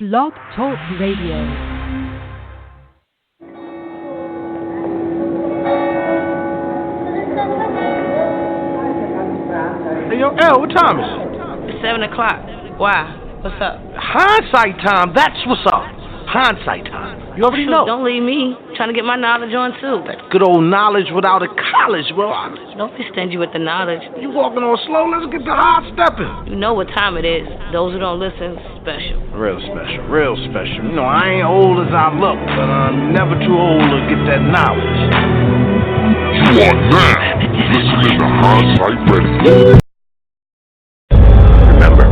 Blog Talk Radio. Hey, yo, L, what time is it? It's 7 o'clock. Why? What's up? Hindsight time. That's what's up. Hindsight time. You already know. Don't leave me. Trying to get my knowledge on, too. That good old knowledge without a college, bro. Don't be stingy with the knowledge. You walking on slow. Let's get the hard stepping. You know what time it is. Those who don't listen, special. Real special. Real special. You know, I ain't old as I look, but I'm never too old to get that knowledge. You are now listening to Hindsight Radio. Remember,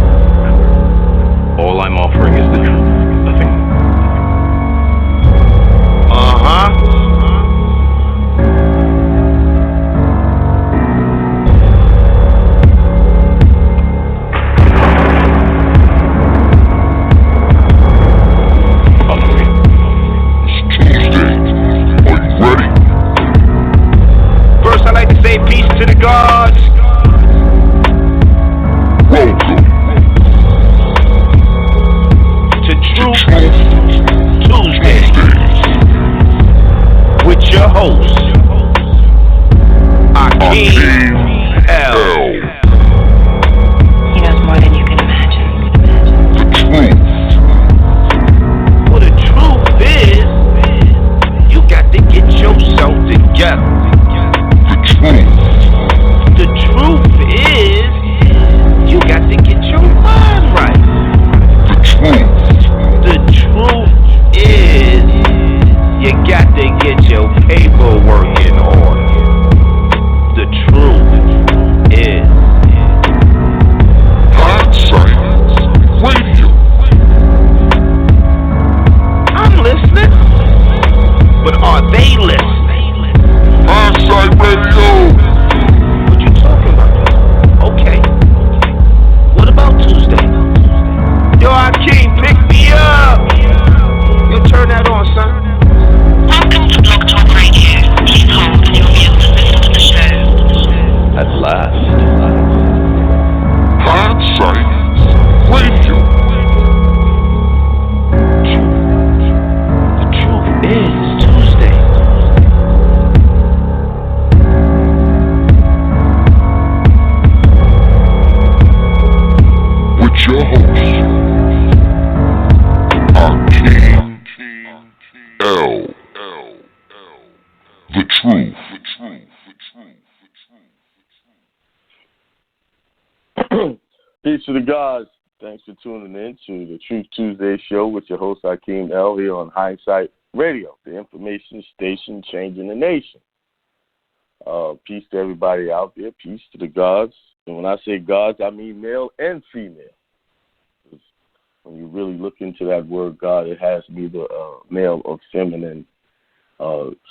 all I'm offering is the truth. Nothing. It's Tuesday. Are you ready? First, I'd like to say peace to the gods. Welcome To Truth Tuesday with your host, Akiem L. He knows more than you can imagine. The truth. Well, the truth is, you got to get yourself together. The truth. The truth is, you got to get your mind right. The truth. The truth is, you got to get your paperwork in order. The truth is, Hindsight Radio. I'm listening, but are they listening? Hindsight Radio. What you talking about? Okay. What about Tuesday? Yo, Akiem, pick me up. Yo, turn that on, son. Welcome to Blog Talk Radio. Please hold and you'll be able to listen to the show. At last. Hindsight Radio. The truth is Tuesday. With your host, Akiem L. The truth. Peace to the gods. Thanks for tuning in to the Truth Tuesday show with your host, Akiem L, here on Hindsight Radio, the information station changing the nation. Peace to everybody out there. Peace to the gods. And when I say gods, I mean male and female. When you really look into that word God, it has neither male or feminine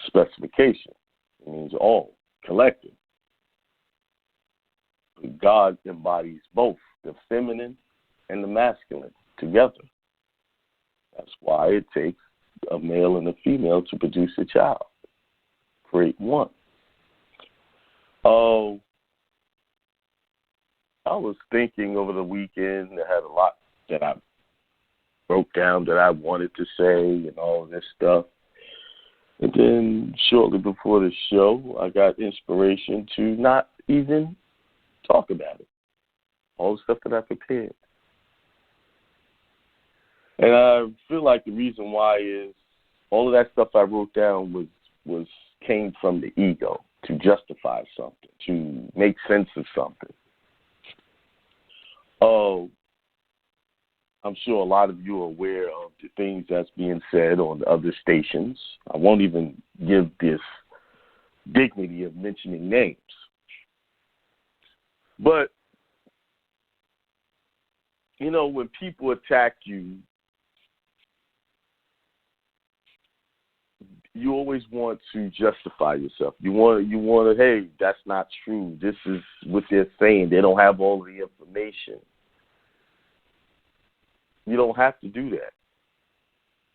specification. It means all, collective. God embodies both the feminine and the masculine together. That's why it takes a male and a female to produce a child. Create one. Oh, I was thinking over the weekend. I had a lot that I wrote down that I wanted to say and all of this stuff. And then shortly before the show, I got inspiration to not even talk about it. All the stuff that I prepared. And I feel like the reason why is all of that stuff I wrote down came from the ego to justify something, to make sense of something. Oh, I'm sure a lot of you are aware of the things that's being said on the other stations. I won't even give this dignity of mentioning names. But, you know, when people attack you, you always want to justify yourself. You want to, hey, that's not true. This is what they're saying. They don't have all the information. You don't have to do that.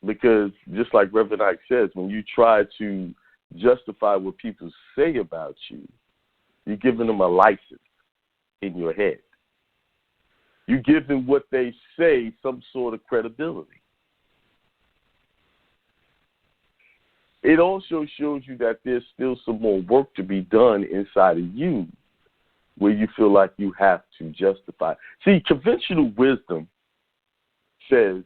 Because just like Reverend Ike says, when you try to justify what people say about you, you're giving them a license in your head. You give them what they say some sort of credibility. it also shows you that there's still some more work to be done inside of you where you feel like you have to justify. See, conventional wisdom says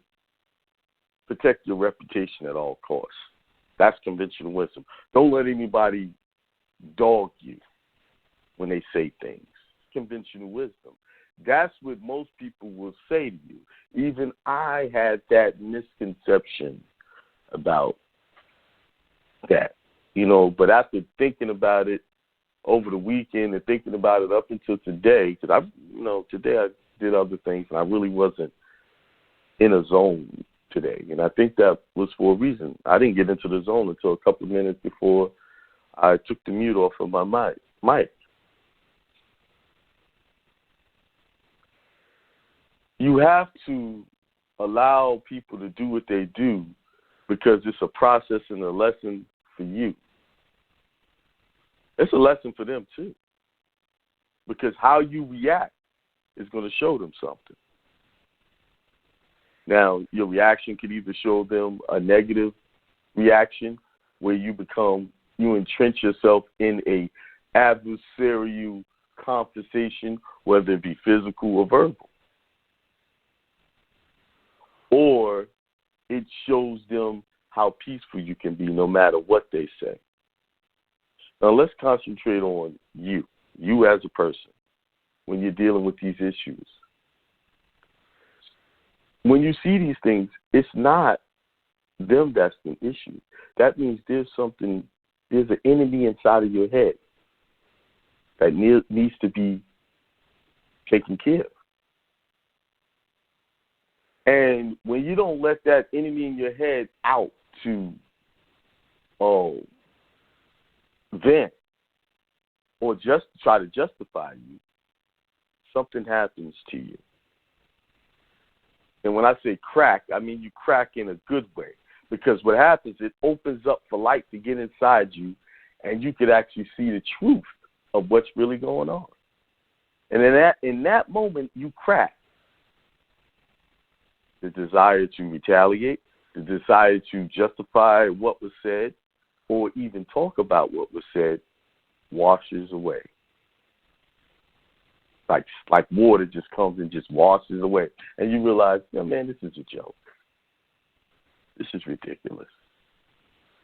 protect your reputation at all costs. That's conventional wisdom. Don't let anybody dog you when they say things. Conventional wisdom. That's what most people will say to you. Even I had that misconception about that, but after thinking about it over the weekend and thinking about it up until today, because today I did other things and I really wasn't in a zone today. And I think that was for a reason. I didn't get into the zone until a couple of minutes before I took the mute off of my mic. You have to allow people to do what they do because it's a process and a lesson for you. It's a lesson for them, too, because how you react is going to show them something. Now, your reaction could either show them a negative reaction where you entrench yourself in a adversarial conversation, whether it be physical or verbal. Or it shows them how peaceful you can be no matter what they say. Now, let's concentrate on you as a person, when you're dealing with these issues. When you see these things, it's not them that's the issue. That means there's an enemy inside of your head that needs to be taken care of. And when you don't let that enemy in your head out to vent or just try to justify you, something happens to you. And when I say crack, I mean you crack in a good way, because what happens, it opens up for light to get inside you, and you could actually see the truth of what's really going on. And in that moment, you crack. The desire to retaliate, the desire to justify what was said, or even talk about what was said, washes away. Like water just comes and just washes away. And you realize, man, this is a joke. This is ridiculous.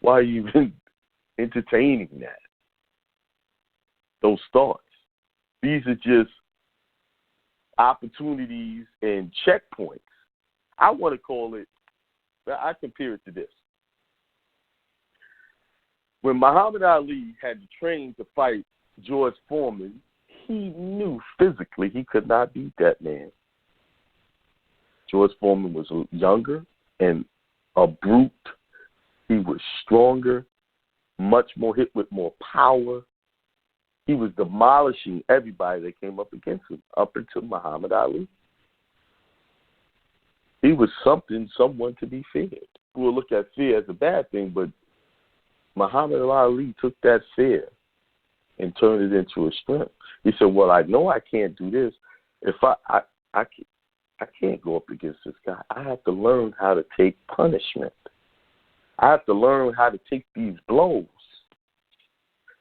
Why are you even entertaining that? Those thoughts. These are just opportunities and checkpoints. I want to call it, I compare it to this. When Muhammad Ali had to train to fight George Foreman, he knew physically he could not beat that man. George Foreman was younger and a brute. He was stronger, much more hit with more power. He was demolishing everybody that came up against him, up until Muhammad Ali. He was someone to be feared. We'll look at fear as a bad thing, but Muhammad Ali took that fear and turned it into a strength. He said, well, I know I can't do this. If I can't go up against this guy. I have to learn how to take punishment. I have to learn how to take these blows,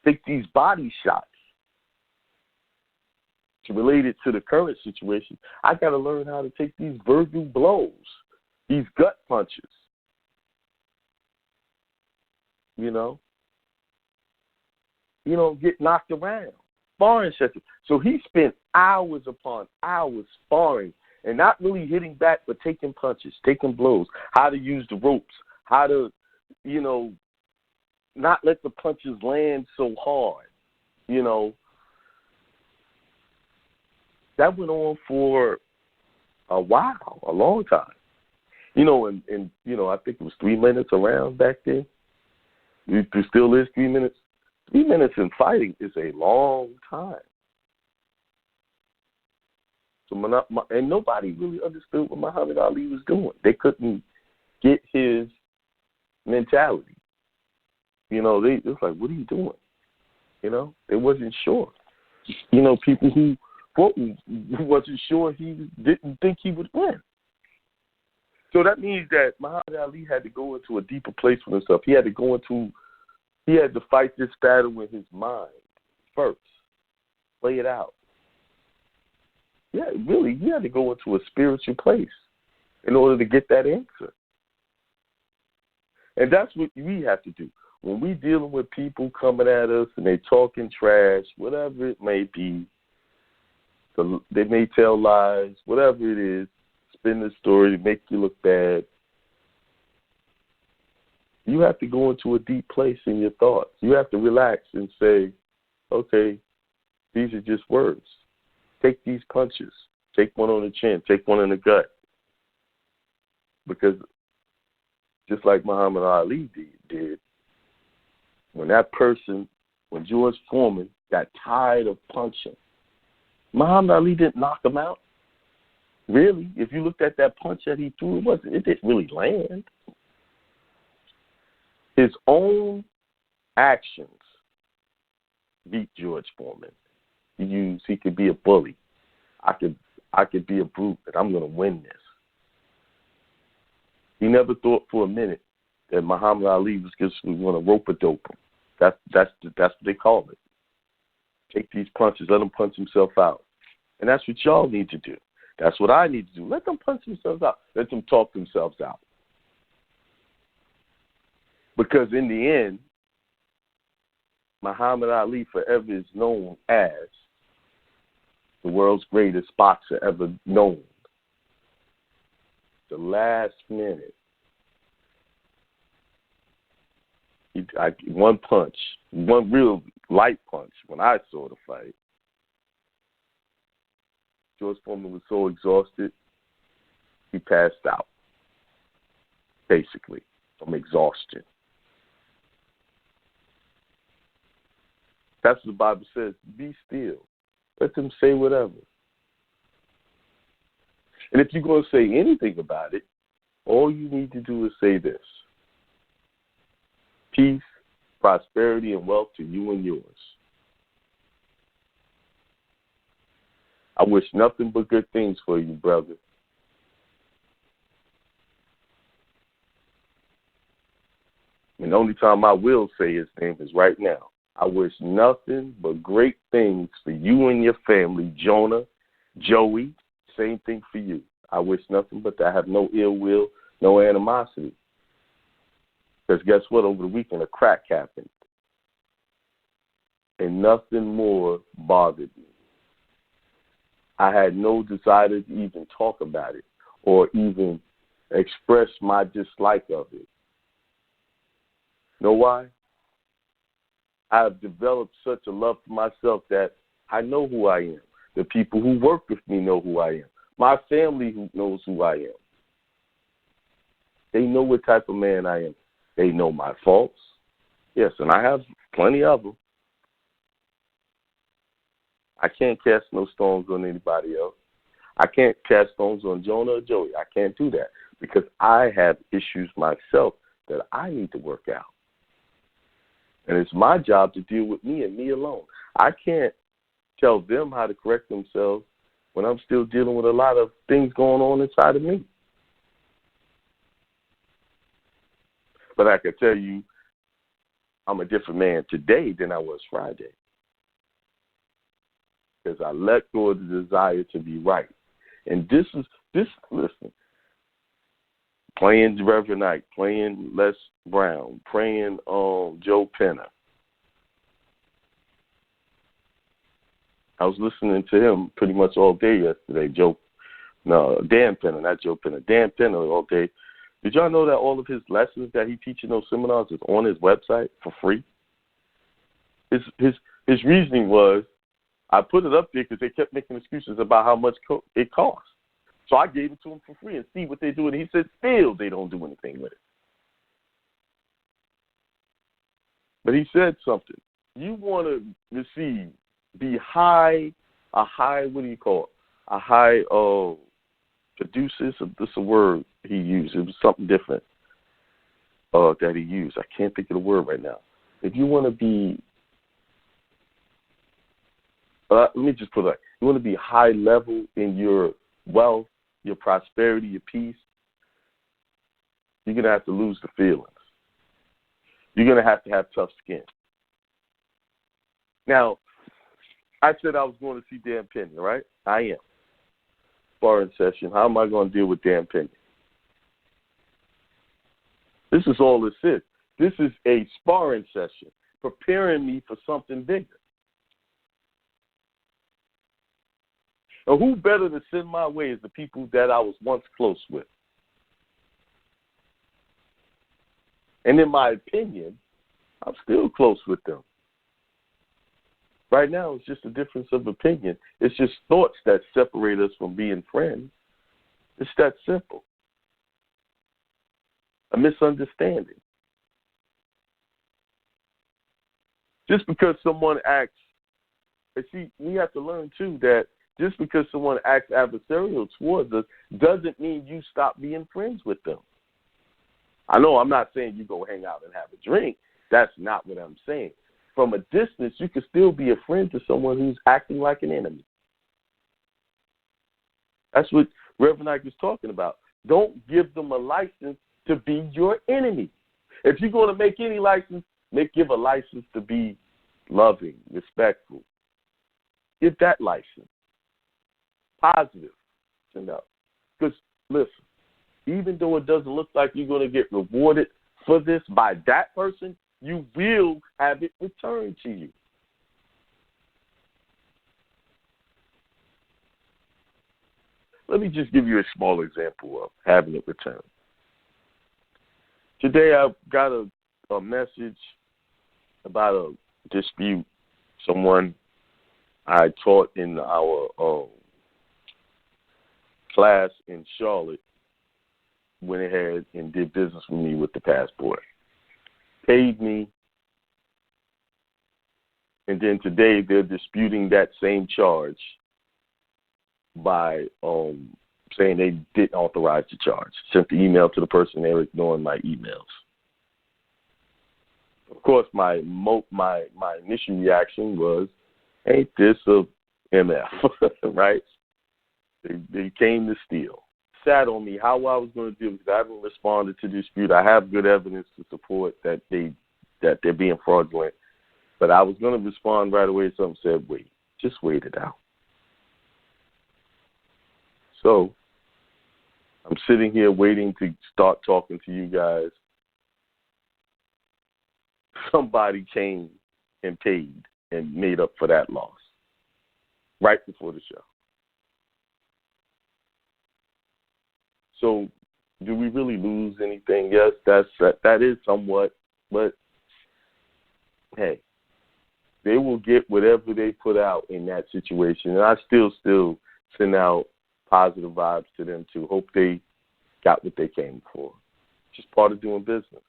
take these body shots. To relate it to the current situation, I got to learn how to take these verbal blows, these gut punches. Get knocked around. Sparring sessions. So he spent hours upon hours sparring and not really hitting back, but taking punches, taking blows, how to use the ropes, how to, not let the punches land so hard, That went on for a while, a long time. And I think it was 3 minutes around back then. It still is 3 minutes. 3 minutes in fighting is a long time. So and nobody really understood what Muhammad Ali was doing. They couldn't get his mentality. They was like, what are you doing? They wasn't sure. People who wasn't sure he didn't think he would win. So that means that Muhammad Ali had to go into a deeper place with himself. He had to go into He had to fight this battle in his mind first. Play it out. Yeah, really, he had to go into a spiritual place in order to get that answer. And that's what we have to do. When we dealing with people coming at us and they talking trash, whatever it may be, they may tell lies, whatever it is, spin the story to make you look bad. You have to go into a deep place in your thoughts. You have to relax and say, okay, these are just words. Take these punches. Take one on the chin. Take one in the gut. Because just like Muhammad Ali did, when George Foreman got tired of punching, Muhammad Ali didn't knock him out. Really, if you looked at that punch that he threw, it didn't really land. His own actions beat George Foreman. He could be a bully. I could be a brute, and I'm going to win this. He never thought for a minute that Muhammad Ali was just going to rope-a-dope him. That's what they call it. Take these punches, let him punch himself out. And that's what y'all need to do. That's what I need to do. Let them punch themselves out. Let them talk themselves out. Because in the end, Muhammad Ali forever is known as the world's greatest boxer ever known. The last minute, one punch, one real light punch, when I saw the fight, George Foreman was so exhausted, he passed out, basically, from exhaustion. That's what the Bible says. Be still. Let them say whatever. And if you're going to say anything about it, all you need to do is say this: peace, prosperity, and wealth to you and yours. I wish nothing but good things for you, brother. And the only time I will say his name is right now. I wish nothing but great things for you and your family, Jonah, Joey. Same thing for you. I wish nothing but that. I have no ill will, no animosity. Because guess what? Over the weekend, a crack happened. And nothing more bothered me. I had no desire to even talk about it or even express my dislike of it. Know why? I have developed such a love for myself that I know who I am. The people who work with me know who I am. My family who knows who I am. They know what type of man I am. They know my faults. Yes, and I have plenty of them. I can't cast no stones on anybody else. I can't cast stones on Jonah or Joey. I can't do that because I have issues myself that I need to work out. And it's my job to deal with me and me alone. I can't tell them how to correct themselves when I'm still dealing with a lot of things going on inside of me. But I can tell you I'm a different man today than I was Friday. Because I let go of the desire to be right. And listen, playing Reverend Knight, playing Les Brown, playing Joe Penner. I was listening to him pretty much all day yesterday. Dan Penner, not Joe Penner. Dan Penner all day. Did y'all know that all of his lessons that he teaches in those seminars is on his website for free? His reasoning was, I put it up there because they kept making excuses about how much it costs. So I gave it to them for free and see what they do. And he said, still, they don't do anything with it. But he said something. You want to receive, what do you call it? A high producer. This is a word he used. It was something different that he used. I can't think of the word right now. If you want to be, let me just put it like, you want to be high level in your wealth, your prosperity, your peace, you're going to have to lose the feelings. You're going to have tough skin. Now, I said I was going to see Dan Pena, right? I am. Sparring session. How am I going to deal with Dan Pena? This is all this is. This is a sparring session, preparing me for something bigger. And who better to send my way is the people that I was once close with. And in my opinion, I'm still close with them. Right now, it's just a difference of opinion. It's just thoughts that separate us from being friends. It's that simple. A misunderstanding. Just because someone acts, and see, we have to learn too that just because someone acts adversarial towards us doesn't mean you stop being friends with them. I know I'm not saying you go hang out and have a drink. That's not what I'm saying. From a distance, you can still be a friend to someone who's acting like an enemy. That's what Reverend Ike is talking about. Don't give them a license to be your enemy. If you're going to make any license, give a license to be loving, respectful. Give that license. Positive. Because, listen, even though it doesn't look like you're going to get rewarded for this by that person, you will have it returned to you. Let me just give you a small example of having it returned. Today I got a message about a dispute. Someone I taught in our class in Charlotte went ahead and did business with me with the passport. Paid me. And then today they're disputing that same charge by saying they didn't authorize the charge. Sent the email to the person, they're ignoring my emails. Of course, my initial reaction was, ain't this a MF, right? They came to steal. Sat on me how I was going to deal because I haven't responded to the dispute. I have good evidence to support that they're being fraudulent. But I was going to respond right away. Something said, wait, just wait it out. So I'm sitting here waiting to start talking to you guys. Somebody came and paid and made up for that loss right before the show. So do we really lose anything? Yes, that is somewhat, but hey, they will get whatever they put out in that situation. And I still send out positive vibes to them too. Hope they got what they came for. It's just part of doing business.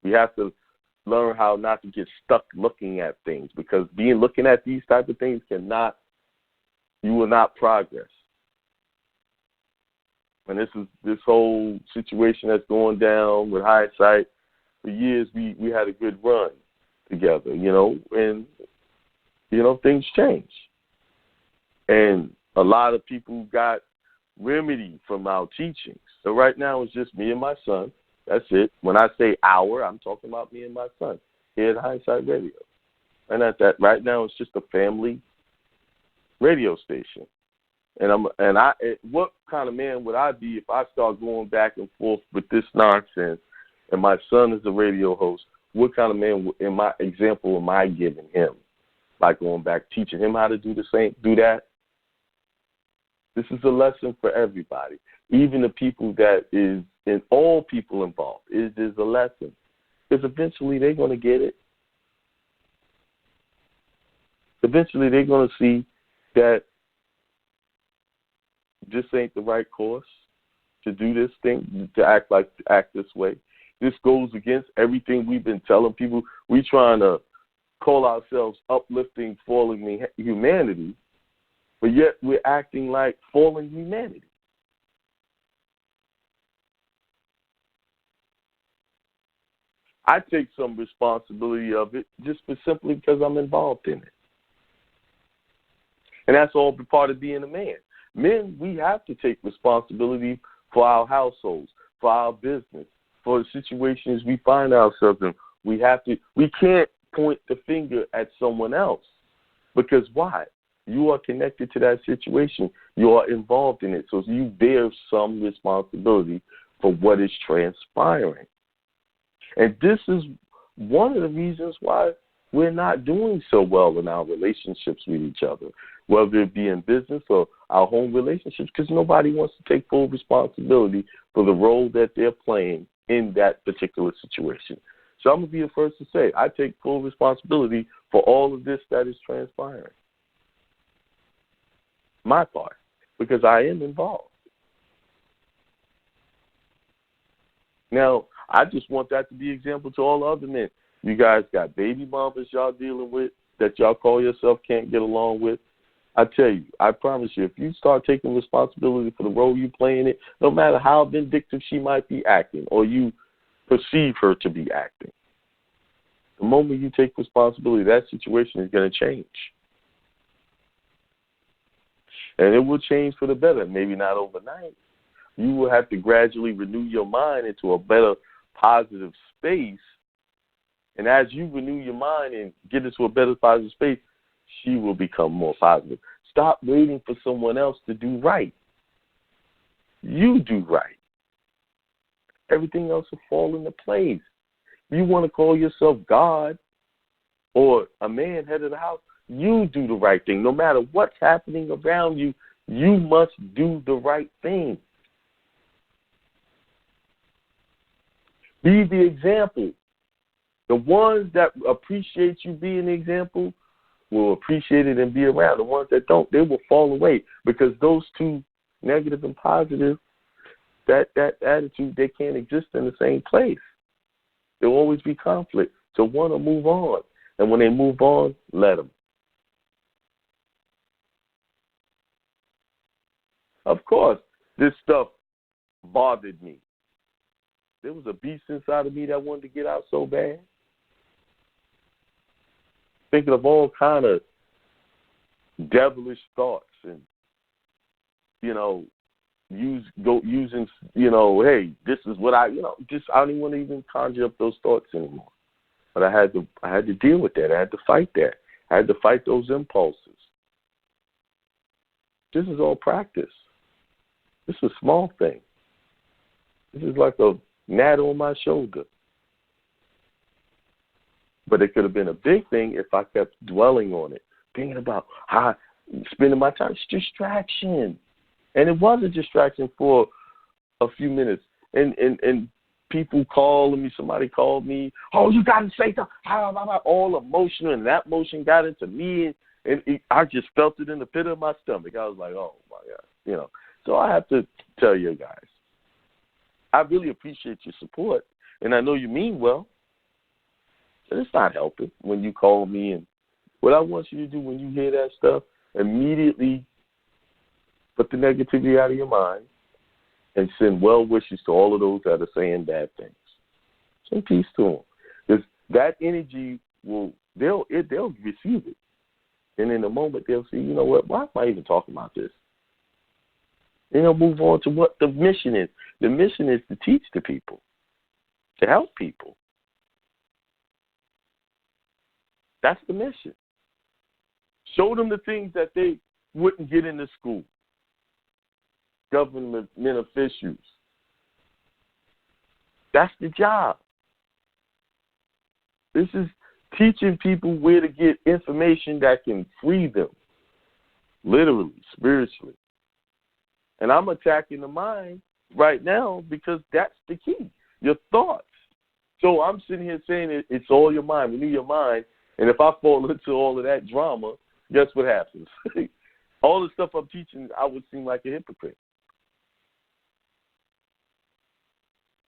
We have to learn how not to get stuck looking at things, because looking at these type of things you will not progress. And this whole situation that's going down with Hindsight, for years we had a good run together, and things change. And a lot of people got remedy from our teachings. So right now it's just me and my son. That's it. When I say our, I'm talking about me and my son here at Hindsight Radio. And at that, right now it's just a family radio station. What kind of man would I be if I start going back and forth with this nonsense? And my son is a radio host. What kind of man example am I giving him by going back, teaching him how to do that? This is a lesson for everybody, even the people that is in all people involved. It is a lesson, because eventually they're going to get it. Eventually they're going to see that this ain't the right course to do this thing, to act this way. This goes against everything we've been telling people. We're trying to call ourselves uplifting, falling humanity, but yet we're acting like fallen humanity. I take some responsibility of it just simply because I'm involved in it. And that's all part of being a man. Men, we have to take responsibility for our households, for our business, for the situations we find ourselves in. We can't point the finger at someone else, because why? You are connected to that situation. You are involved in it. So you bear some responsibility for what is transpiring. And this is one of the reasons why we're not doing so well in our relationships with each other, whether it be in business or our home relationships, because nobody wants to take full responsibility for the role that they're playing in that particular situation. So I'm going to be the first to say, I take full responsibility for all of this that is transpiring. My part, because I am involved. Now, I just want that to be an example to all other men. You guys got baby mamas y'all dealing with that y'all call yourself can't get along with. I tell you, I promise you, if you start taking responsibility for the role you play in it, no matter how vindictive she might be acting or you perceive her to be acting, the moment you take responsibility, that situation is going to change. And it will change for the better, maybe not overnight. You will have to gradually renew your mind into a better, positive space. And as you renew your mind and get into a better, positive space, she will become more positive. Stop waiting for someone else to do right. You do right. Everything else will fall into place. If you want to call yourself God or a man, head of the house, you do the right thing. No matter what's happening around you, you must do the right thing. Be the example. The ones that appreciate you being the example will appreciate it and be around. The ones that don't, they will fall away, because those two, negative and positive, that attitude, they can't exist in the same place. There will always be conflict. So one will move on. And when they move on, let them. Of course, this stuff bothered me. There was a beast inside of me that wanted to get out so bad. Thinking of all kind of devilish thoughts and, using, hey, this is what I don't even want to even conjure up those thoughts anymore. But I had to deal with that. I had to fight that. I had to fight those impulses. This is all practice. This is a small thing. This is like a gnat on my shoulder. But it could have been a big thing if I kept dwelling on it, thinking about how spending my time. It's distraction. And it was a distraction for a few minutes. And people calling me, somebody called me, oh, you got to say something, all emotional, and that emotion got into me, and I just felt it in the pit of my stomach. I was like, oh, my God, So I have to tell you guys, I really appreciate your support, and I know you mean well, but it's not helping when you call me. And what I want you to do when you hear that stuff, immediately put the negativity out of your mind and send well wishes to all of those that are saying bad things. Send peace to them, because that energy they'll receive it, and in a moment they'll see, you know what? Why am I even talking about this? And they'll move on to what the mission is. The mission is to teach the people, to help people. That's the mission. Show them the things that they wouldn't get into school. Government officials. That's the job. This is teaching people where to get information that can free them, literally, spiritually. And I'm attacking the mind right now because that's the key, your thoughts. So I'm sitting here saying it's all your mind, renew your mind. And if I fall into all of that drama, guess what happens? All the stuff I'm teaching, I would seem like a hypocrite.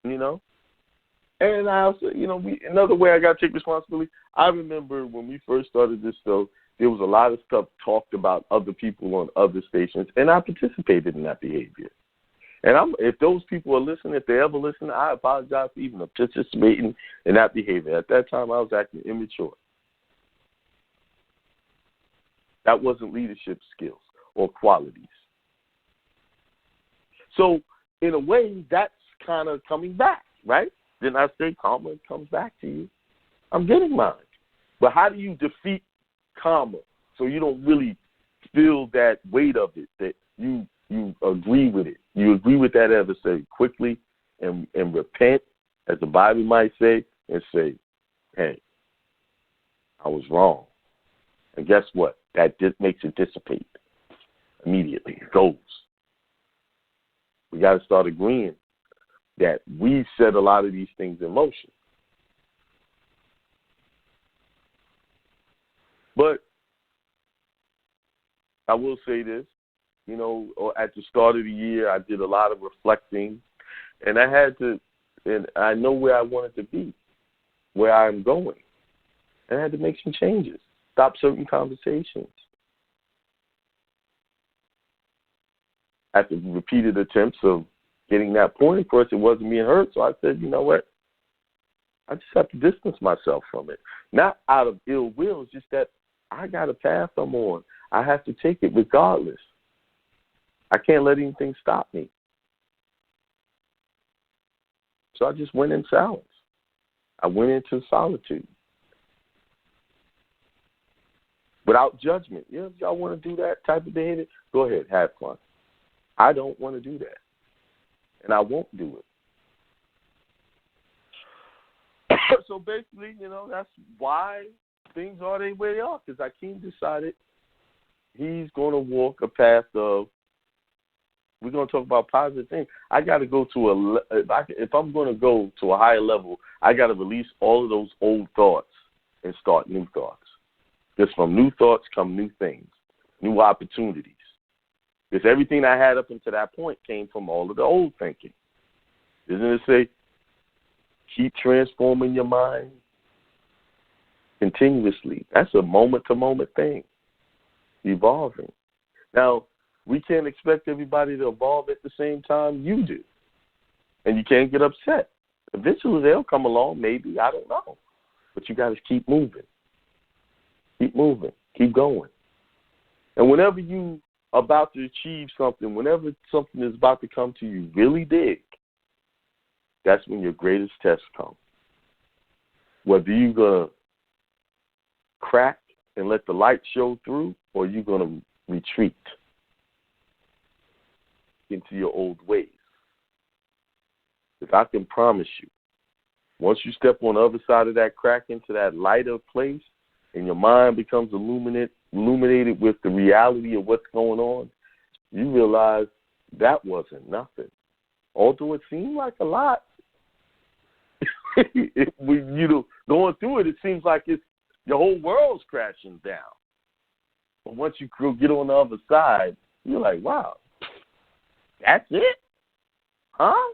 And I also, another way I got to take responsibility, I remember when we first started this show, there was a lot of stuff talked about other people on other stations, and I participated in that behavior. And if those people are listening, if they ever listen, I apologize for even participating in that behavior. At that time, I was acting immature. That wasn't leadership skills or qualities. So, in a way, that's kind of coming back, right? Then I say karma comes back to you. I'm getting mine. But how do you defeat karma so you don't really feel that weight of it, that you agree with it? You agree with that adversary quickly and repent, as the Bible might say, and say, hey, I was wrong. And guess what? That makes it dissipate immediately. It goes. We got to start agreeing that we set a lot of these things in motion. But I will say this, at the start of the year, I did a lot of reflecting, and I know where I wanted to be, where I'm going. And I had to make some changes, stop certain conversations. After repeated attempts of getting that point, of course, it wasn't being heard, so I said, you know what? I just have to distance myself from it. Not out of ill will, it's just that I got a path I'm on. I have to take it regardless. I can't let anything stop me. So I just went in silence. I went into solitude. Without judgment. If y'all want to do that type of behavior, go ahead, have fun. I don't want to do that. And I won't do it. So basically, that's why things are the way they are, because Akiem decided he's going to walk a path of, we're going to talk about positive things. I got to go to if I'm going to go to a higher level, I got to release all of those old thoughts and start new thoughts. Because from new thoughts come new things, new opportunities. Because everything I had up until that point came from all of the old thinking. Doesn't it say, keep transforming your mind continuously? That's a moment-to-moment thing, evolving. Now, we can't expect everybody to evolve at the same time you do. And you can't get upset. Eventually they'll come along, maybe, I don't know. But you got to keep moving. Keep moving. Keep going. And whenever you about to achieve something, whenever something is about to come to you really big, that's when your greatest test comes. Whether you're going to crack and let the light show through, or you're going to retreat into your old ways. If I can promise you, once you step on the other side of that crack into that lighter place, and your mind becomes illuminated with the reality of what's going on, you realize that wasn't nothing. Although it seemed like a lot, going through it, it seems like your whole world's crashing down. But once you get on the other side, you're like, wow, that's it? Huh?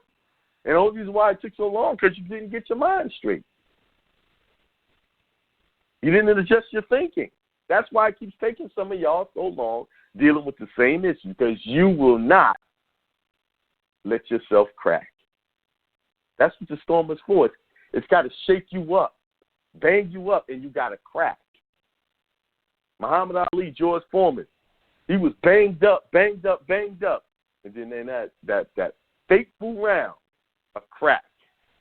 And the only reason why it took so long, because you didn't get your mind straight. You didn't adjust your thinking. That's why it keeps taking some of y'all so long dealing with the same issue, because you will not let yourself crack. That's what the storm is for. It's got to shake you up, bang you up, and you got to crack. Muhammad Ali, George Foreman, he was banged up. And then in that fateful round, a crack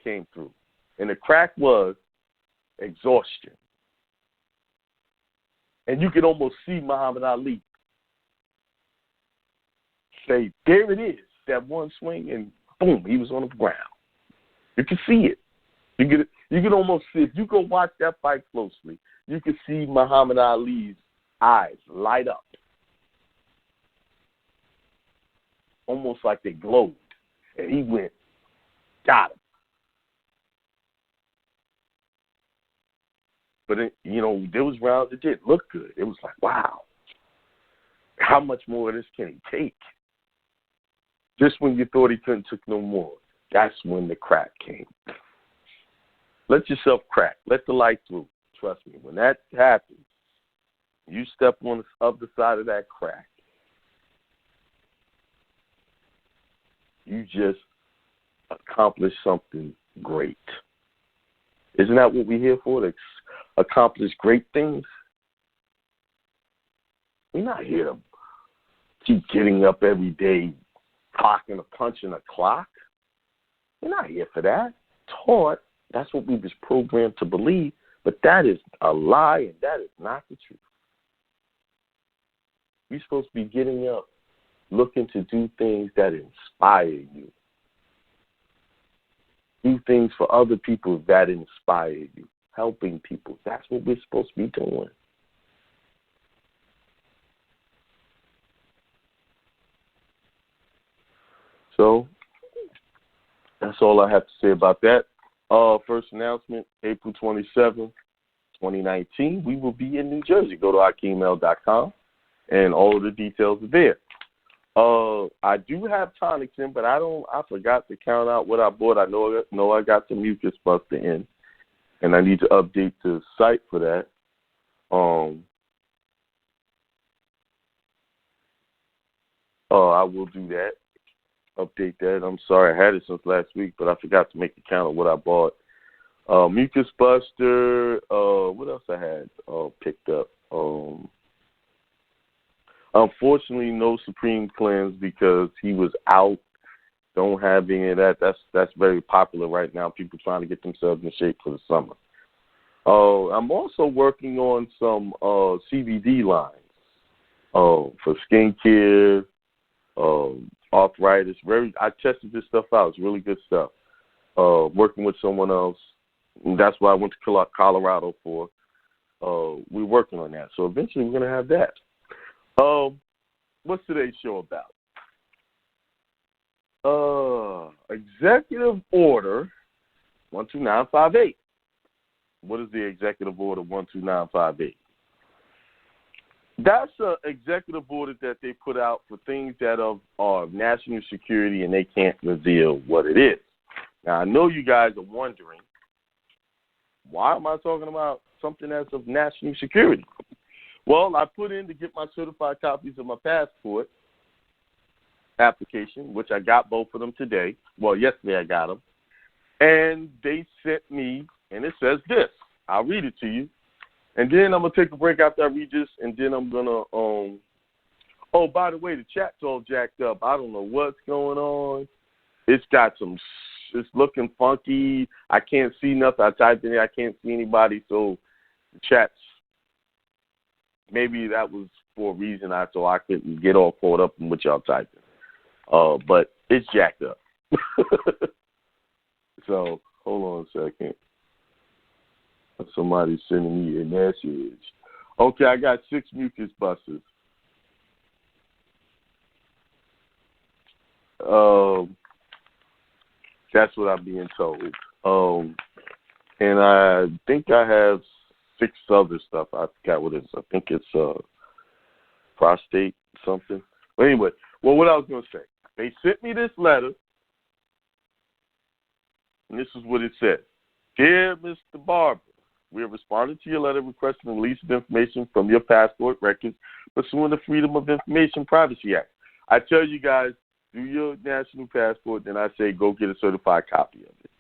came through. And the crack was exhaustion. And you could almost see Muhammad Ali say, there it is, that one swing, and boom, he was on the ground. You can see it. You can almost see, if you go watch that fight closely, you can see Muhammad Ali's eyes light up. Almost like they glowed. And he went, got him. But, there was rounds that did look good. It was like, wow, how much more of this can he take? Just when you thought he couldn't take no more, that's when the crack came. Let yourself crack. Let the light through. Trust me, when that happens, you step on the other side of that crack, you just accomplished something great. Isn't that what we're here for, to accomplish great things? We're not here to keep getting up every day, clocking or punching a clock. We're not here for that. Taught, that's what we was programmed to believe, But that is a lie, and that is not the truth. We're supposed to be getting up, looking to do things that inspire you. Do things for other people that inspire you. Helping people. That's what we're supposed to be doing. So, that's all I have to say about that. First announcement, April 27th, 2019, we will be in New Jersey. Go to AkiemL.com, and all of the details are there. I do have tonics in, but I forgot to count out what I bought. I know I got the Mucus Buster in, and I need to update the site for that. I will do that. Update that. I'm sorry, I had it since last week, but I forgot to make a count of what I bought. Mucus Buster. What else I had picked up? Unfortunately, no Supreme Cleanse because he was out. Don't have any of that. That's very popular right now. People trying to get themselves in shape for the summer. I'm also working on some CBD lines for skincare, arthritis. I tested this stuff out. It's really good stuff. Working with someone else. And that's why I went to Colorado for. We're working on that. So eventually we're going to have that. What's today's show about? Executive Order 12958. What is the Executive Order 12958? That's an executive order that they put out for things that are national security, and they can't reveal what it is. Now, I know you guys are wondering, why am I talking about something that's of national security? Well, I put in to get my certified copies of my passport application, which I got both of them today. Well, yesterday I got them. And they sent me, and it says this. I'll read it to you. And then I'm going to take a break after I read this, and then I'm going to, oh, by the way, the chat's all jacked up. I don't know what's going on. It's looking funky. I can't see nothing. I typed in there. I can't see anybody, so the chat's, maybe that was for a reason so I couldn't get all caught up in what y'all typing. But it's jacked up. So, hold on a second. Somebody's sending me a message. Okay, I got 6 Mucus Busters. That's what I'm being told. And I think I have 6 other stuff. I forgot what it is. I think it's prostate something. But anyway, what I was going to say. They sent me this letter, and this is what it said. Dear Mr. Barber, we have responded to your letter requesting the release of information from your passport records pursuant to Freedom of Information Privacy Act. I tell you guys, do your national passport, then I say go get a certified copy of it.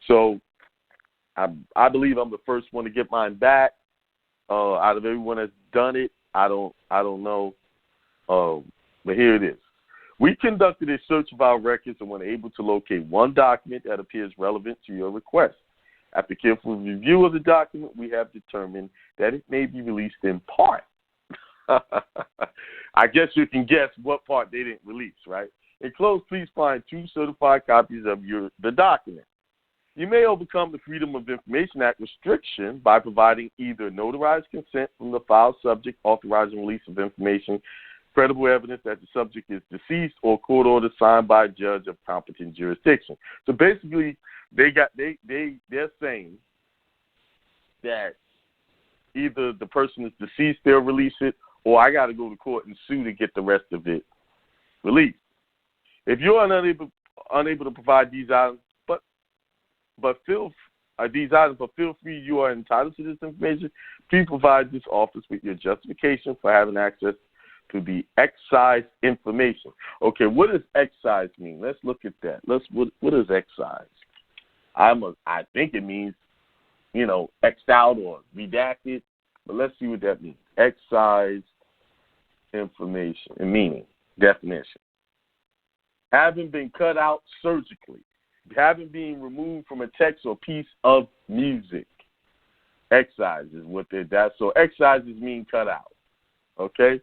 So I believe I'm the first one to get mine back. Out of everyone that's done it, I don't know. But here it is. We conducted a search of our records and were able to locate one document that appears relevant to your request. After careful review of the document, we have determined that it may be released in part. I guess you can guess what part they didn't release, right? Enclosed, please find 2 certified copies of the document. You may overcome the Freedom of Information Act restriction by providing either notarized consent from the file subject authorizing release of information, credible evidence that the subject is deceased, or court order signed by a judge of competent jurisdiction. So basically, they're saying that either the person is deceased, they'll release it, or I got to go to court and sue to get the rest of it released. If you're unable to provide these items, but feel free, you are entitled to this information. Please provide this office with your justification for having access to the excised information. Okay, what does excise mean? Let's look at that. What is excise? I think it means, X'd out or redacted, but let's see what that means. Excise information and meaning, definition. Having been cut out surgically, having been removed from a text or piece of music. Excise is what they're that. So excises mean cut out. Okay.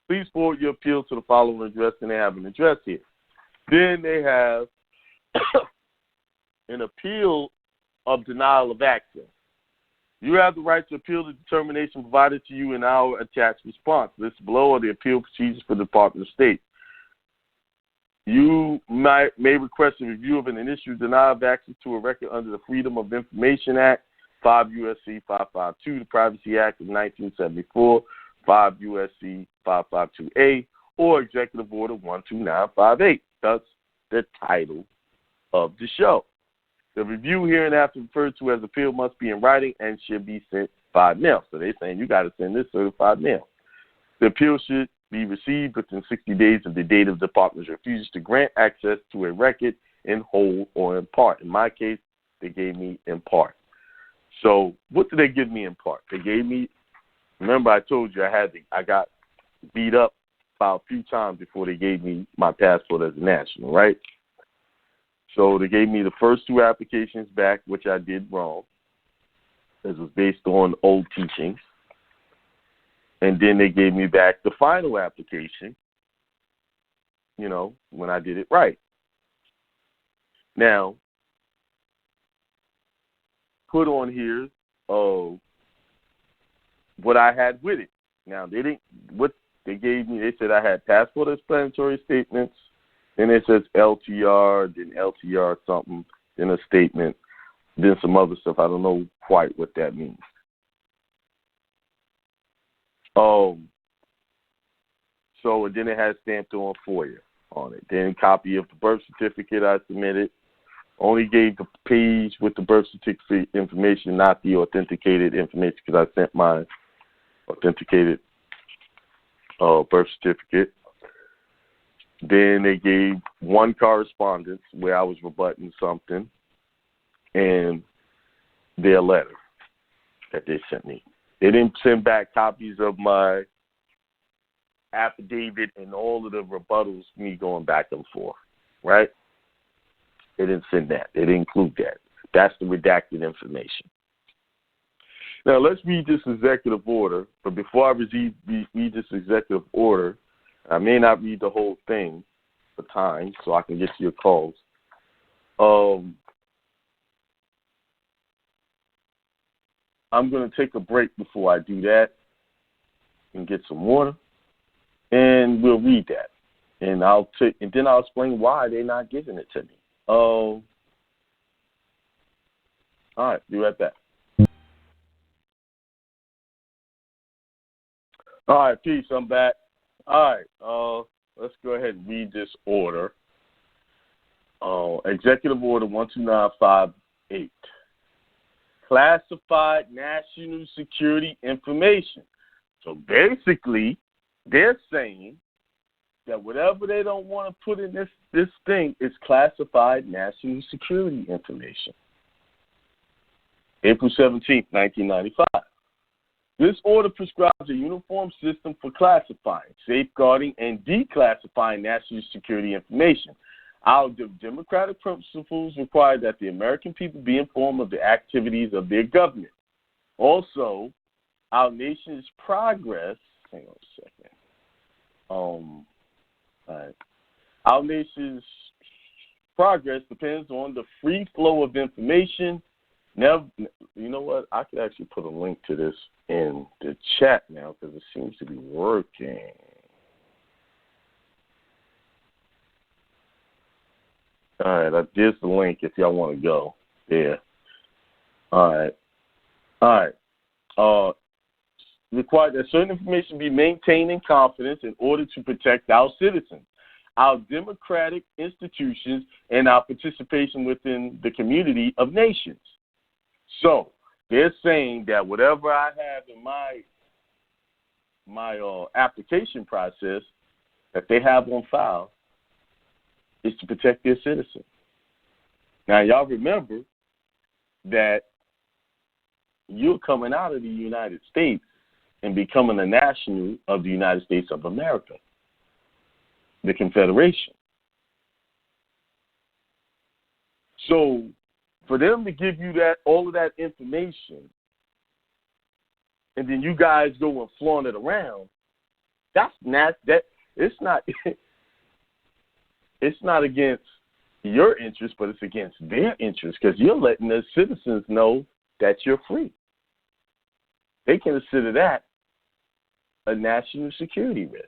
Please forward your appeal to the following address, and they have an address here. Then they have an appeal of denial of access. You have the right to appeal the determination provided to you in our attached response. Listed below are the appeal procedures for the Department of State. You may request a review of an initial denial of access to a record under the Freedom of Information Act, 5 U.S.C. 552, the Privacy Act of 1974, 5 U.S.C. 552A, or Executive Order 12958. That's the title of the show. The review hereinafter referred to as appeal must be in writing and should be sent by mail. So they're saying you got to send this certified mail. The appeal should be received within 60 days of the date of the department's refusal to grant access to a record in whole or in part. In my case, they gave me in part. So what did they give me in part? They gave me, remember I told you I got beat up about a few times before they gave me my passport as a national, right? So they gave me the first two applications back, which I did wrong. This was based on old teachings. And then they gave me back the final application, when I did it right. Now, put on here what I had with it. Now, what they gave me, they said I had passport explanatory statements, then it says LTR, then LTR something, then a statement, then some other stuff. I don't know quite what that means. So and then it has stamped on FOIA on it. Then a copy of the birth certificate I submitted. Only gave the page with the birth certificate information, not the authenticated information, because I sent my authenticated birth certificate. Then they gave one correspondence where I was rebutting something and their letter that they sent me. They didn't send back copies of my affidavit and all of the rebuttals, me going back and forth, right? They didn't send that. They didn't include that. That's the redacted information. Now, let's read this executive order. But before I read this executive order, I may not read the whole thing for time so I can get to your calls. I'm going to take a break before I do that and get some water, and we'll read that. And then I'll explain why they're not giving it to me. All right, be right back. All right, peace. I'm back. All right, let's go ahead and read this order. Executive Order 12958. Classified national security information. So basically, they're saying that whatever they don't want to put in this thing is classified national security information. April 17th, 1995. This order prescribes a uniform system for classifying, safeguarding, and declassifying national security information. Our democratic principles require that the American people be informed of the activities of their government. Also, our nation's progress, hang on a second. All right. Our nation's progress depends on the free flow of information. Now, you know what? I could actually put a link to this in the chat now because it seems to be working. All right, there's the link if y'all want to go there. All right. Require that certain information be maintained in confidence in order to protect our citizens, our democratic institutions, and our participation within the community of nations. So they're saying that whatever I have in my application process that they have on file is to protect their citizens. Now, y'all remember that you're coming out of the United States and becoming a national of the United States of America, the Confederation. So For them to give you all of that information, and then you guys go and flaunt it around, it's not it's not against your interest, but it's against their interest, because you're letting the citizens know that you're free. They consider that a national security risk.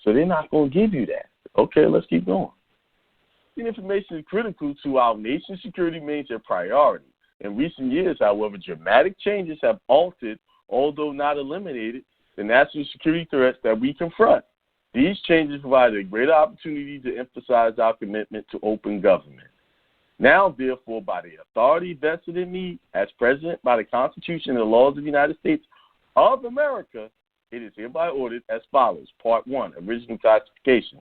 So they're not going to give you that. Okay, let's keep going. The information is critical to our nation's security remains a priority. In recent years, however, dramatic changes have altered, although not eliminated, the national security threats that we confront. These changes provide a greater opportunity to emphasize our commitment to open government. Now, therefore, by the authority vested in me as President by the Constitution and the laws of the United States of America, it is hereby ordered as follows. Part 1, Original Classification.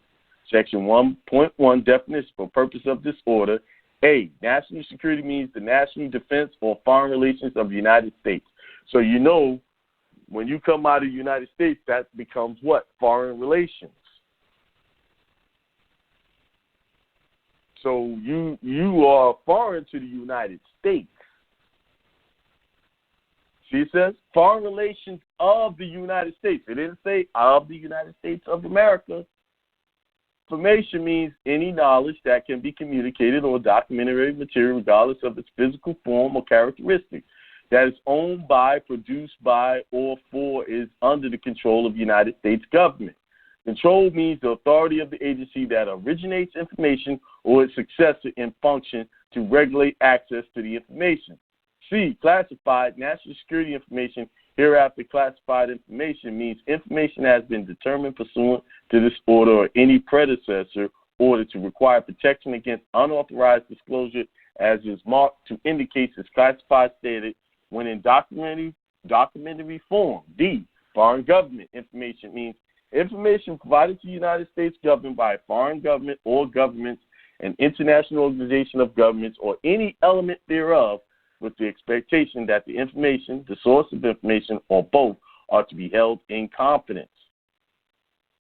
Section 1.1, definition for purpose of this order. A, national security means the national defense or foreign relations of the United States. So you know, when you come out of the United States, that becomes what? Foreign relations. So you are foreign to the United States. See, it says foreign relations of the United States. It didn't say of the United States of America. Information means any knowledge that can be communicated or documentary material regardless of its physical form or characteristics, that is owned by, produced by, or for is under the control of the United States government. Control means the authority of the agency that originates information or its successor in function to regulate access to the information. C, classified national security information. Hereafter, classified information means information has been determined pursuant to this order or any predecessor order to require protection against unauthorized disclosure as is marked to indicate its classified status when in documentary form. D, foreign government information means information provided to the United States government by a foreign government or governments, an international organization of governments, or any element thereof, with the expectation that the information, the source of information, or both are to be held in confidence.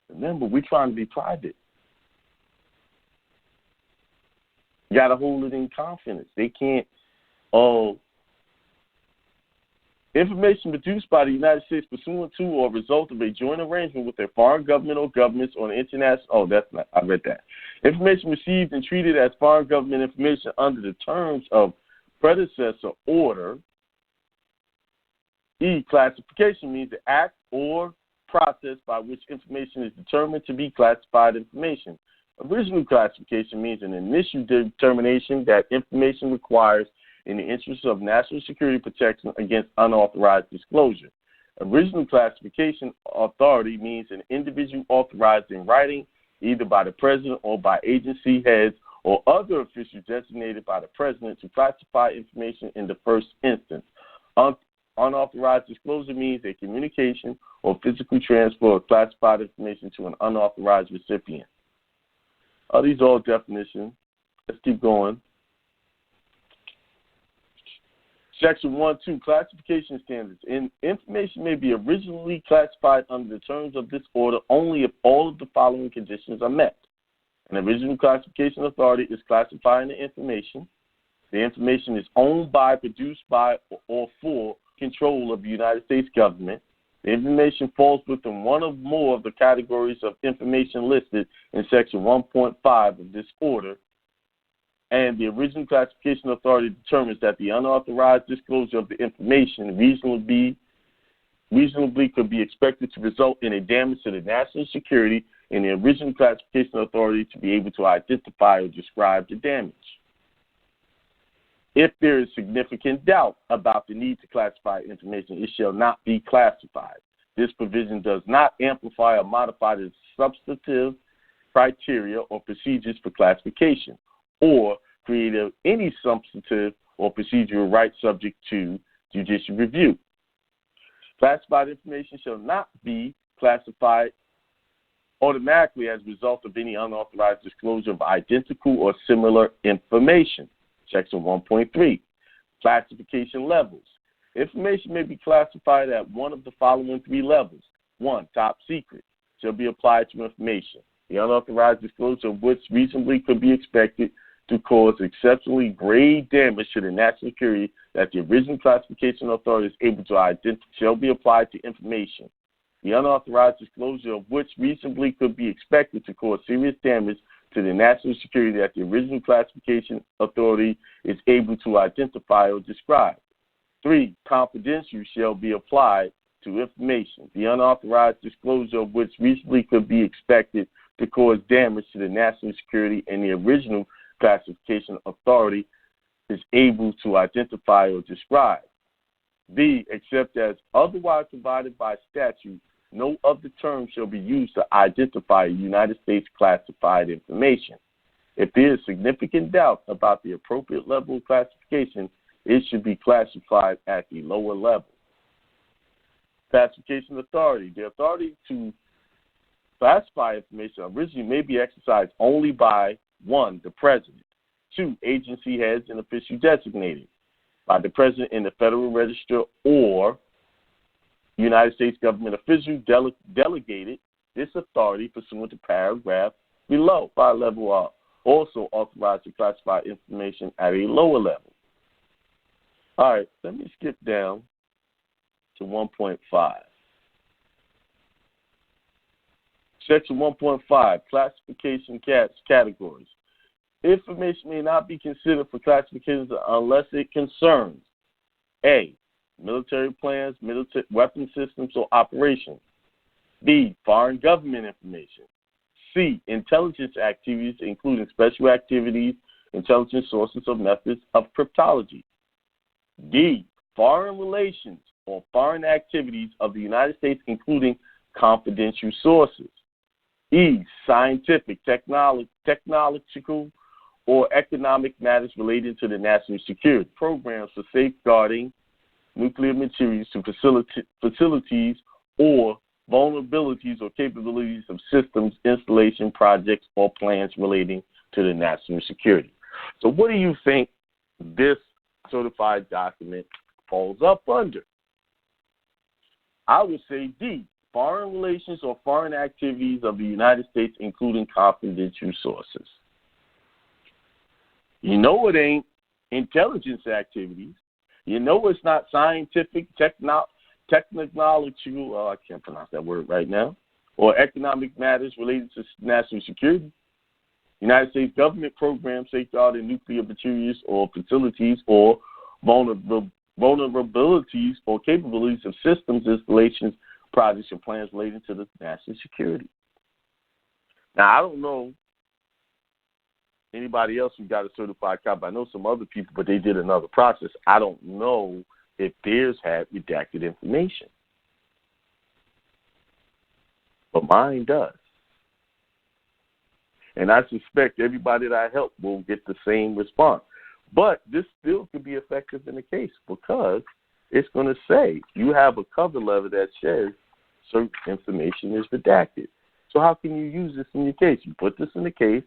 Remember, we're trying to be private. You got to hold it in confidence. They can't, information produced by the United States pursuant to or result of a joint arrangement with a foreign government or governments on international, I read that. Information received and treated as foreign government information under the terms of predecessor order. E, classification means the act or process by which information is determined to be classified information. Original classification means an initial determination that information requires in the interest of national security protection against unauthorized disclosure. Original classification authority means an individual authorized in writing either by the president or by agency heads or other officials designated by the president to classify information in the first instance. Unauthorized disclosure means a communication or physical transfer of classified information to an unauthorized recipient. These are all definitions. Let's keep going. Section 1.2, classification standards. Information may be originally classified under the terms of this order only if all of the following conditions are met. An original classification authority is classifying the information. The information is owned by, produced by, or for control of the United States government. The information falls within one or more of the categories of information listed in Section 1.5 of this order. And the original classification authority determines that the unauthorized disclosure of the information reasonably could be expected to result in a damage to the national security, and the original classification authority to be able to identify or describe the damage. If there is significant doubt about the need to classify information, it shall not be classified. This provision does not amplify or modify the substantive criteria or procedures for classification, or create any substantive or procedural right subject to judicial review. Classified information shall not be classified automatically as a result of any unauthorized disclosure of identical or similar information. Section 1.3, classification levels. Information may be classified at one of the following three levels. 1, top secret, shall be applied to information, the unauthorized disclosure of which reasonably could be expected to cause exceptionally grave damage to the national security that the original classification authority is able to identify shall be applied to information, the unauthorized disclosure of which reasonably could be expected to cause serious damage to the national security that the original classification authority is able to identify or describe. 3, confidential shall be applied to information, the unauthorized disclosure of which reasonably could be expected to cause damage to the national security and the original classification authority is able to identify or describe. B, except as otherwise provided by statute, no other term shall be used to identify United States classified information. If there is significant doubt about the appropriate level of classification, it should be classified at the lower level. Classification authority. The authority to classify information originally may be exercised only by 1, the president, 2, agency heads and officials designated by the president in the Federal Register or United States government official delegated this authority pursuant to paragraph below. 5 level are also authorized to classify information at a lower level. All right, let me skip down to 1.5. Section 1.5, classification categories. Information may not be considered for classification unless it concerns A, military plans, military weapon systems or operations. B, foreign government information. C, intelligence activities, including special activities, intelligence sources or methods of cryptology. D, foreign relations or foreign activities of the United States, including confidential sources. E, scientific, technological, or economic matters related to the national security. Programs for safeguarding nuclear materials to facilities or vulnerabilities or capabilities of systems, installation, projects, or plans relating to the national security. So what do you think this certified document falls up under? I would say D, foreign relations or foreign activities of the United States, including confidential sources. You know it ain't intelligence activities. You know it's not scientific, technological, I can't pronounce that word right now, or economic matters related to national security. United States government programs safeguarding nuclear materials or facilities or vulnerabilities or capabilities of systems, installations, projects, and plans relating to the national security. Now, I don't know anybody else who got a certified copy. I know some other people, but they did another process. I don't know if theirs had redacted information. But mine does. And I suspect everybody that I help will get the same response. But this still could be effective in the case because it's going to say you have a cover letter that says certain information is redacted. So how can you use this in your case? You put this in the case,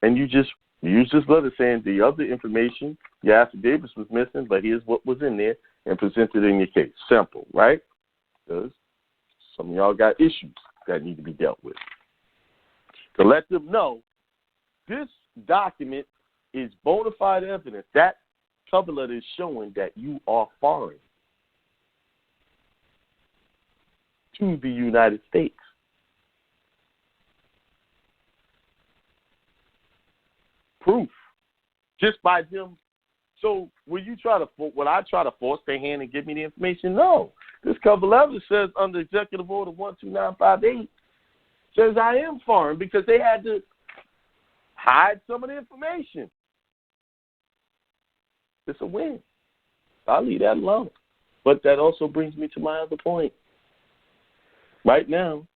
and you just use this letter saying the other information, your affidavits was missing, but here's what was in there, and present it in your case. Simple, right? Because some of y'all got issues that need to be dealt with. To let them know this document is bona fide evidence. That cover letter is showing that you are foreign to the United States. Proof. Just by them. So will I try to force their hand and give me the information? No. This cover letter says under Executive Order 12958 says I am foreign because they had to hide some of the information. It's a win. I'll leave that alone. But that also brings me to my other point. Right now,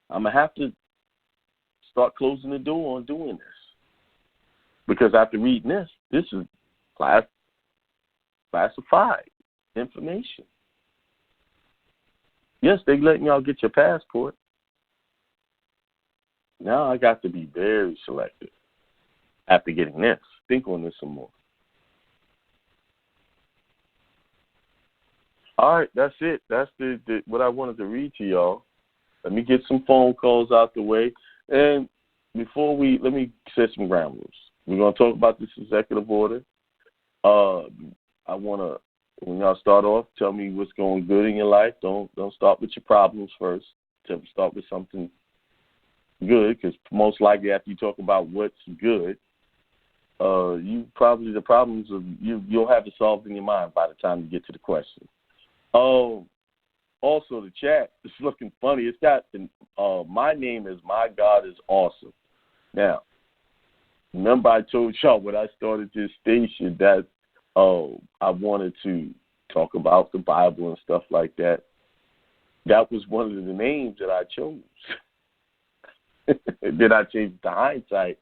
I'm going to have to start closing the door on doing this. Because after reading this is classified information. Yes, they're letting y'all get your passport. Now I got to be very selective after getting this. Think on this some more. All right, that's it. That's what I wanted to read to y'all. Let me get some phone calls out the way. And let me set some ground rules. We're gonna talk about this executive order. I wanna, when y'all start off, tell me what's going good in your life. Don't start with your problems first. Start with something good, because most likely after you talk about what's good, the problems you'll have it solved in your mind by the time you get to the question. Also, the chat is looking funny. It's got my name is My God is Awesome. Now, remember I told y'all when I started this station that I wanted to talk about the Bible and stuff like that. That was one of the names that I chose. Then I changed it to Hindsight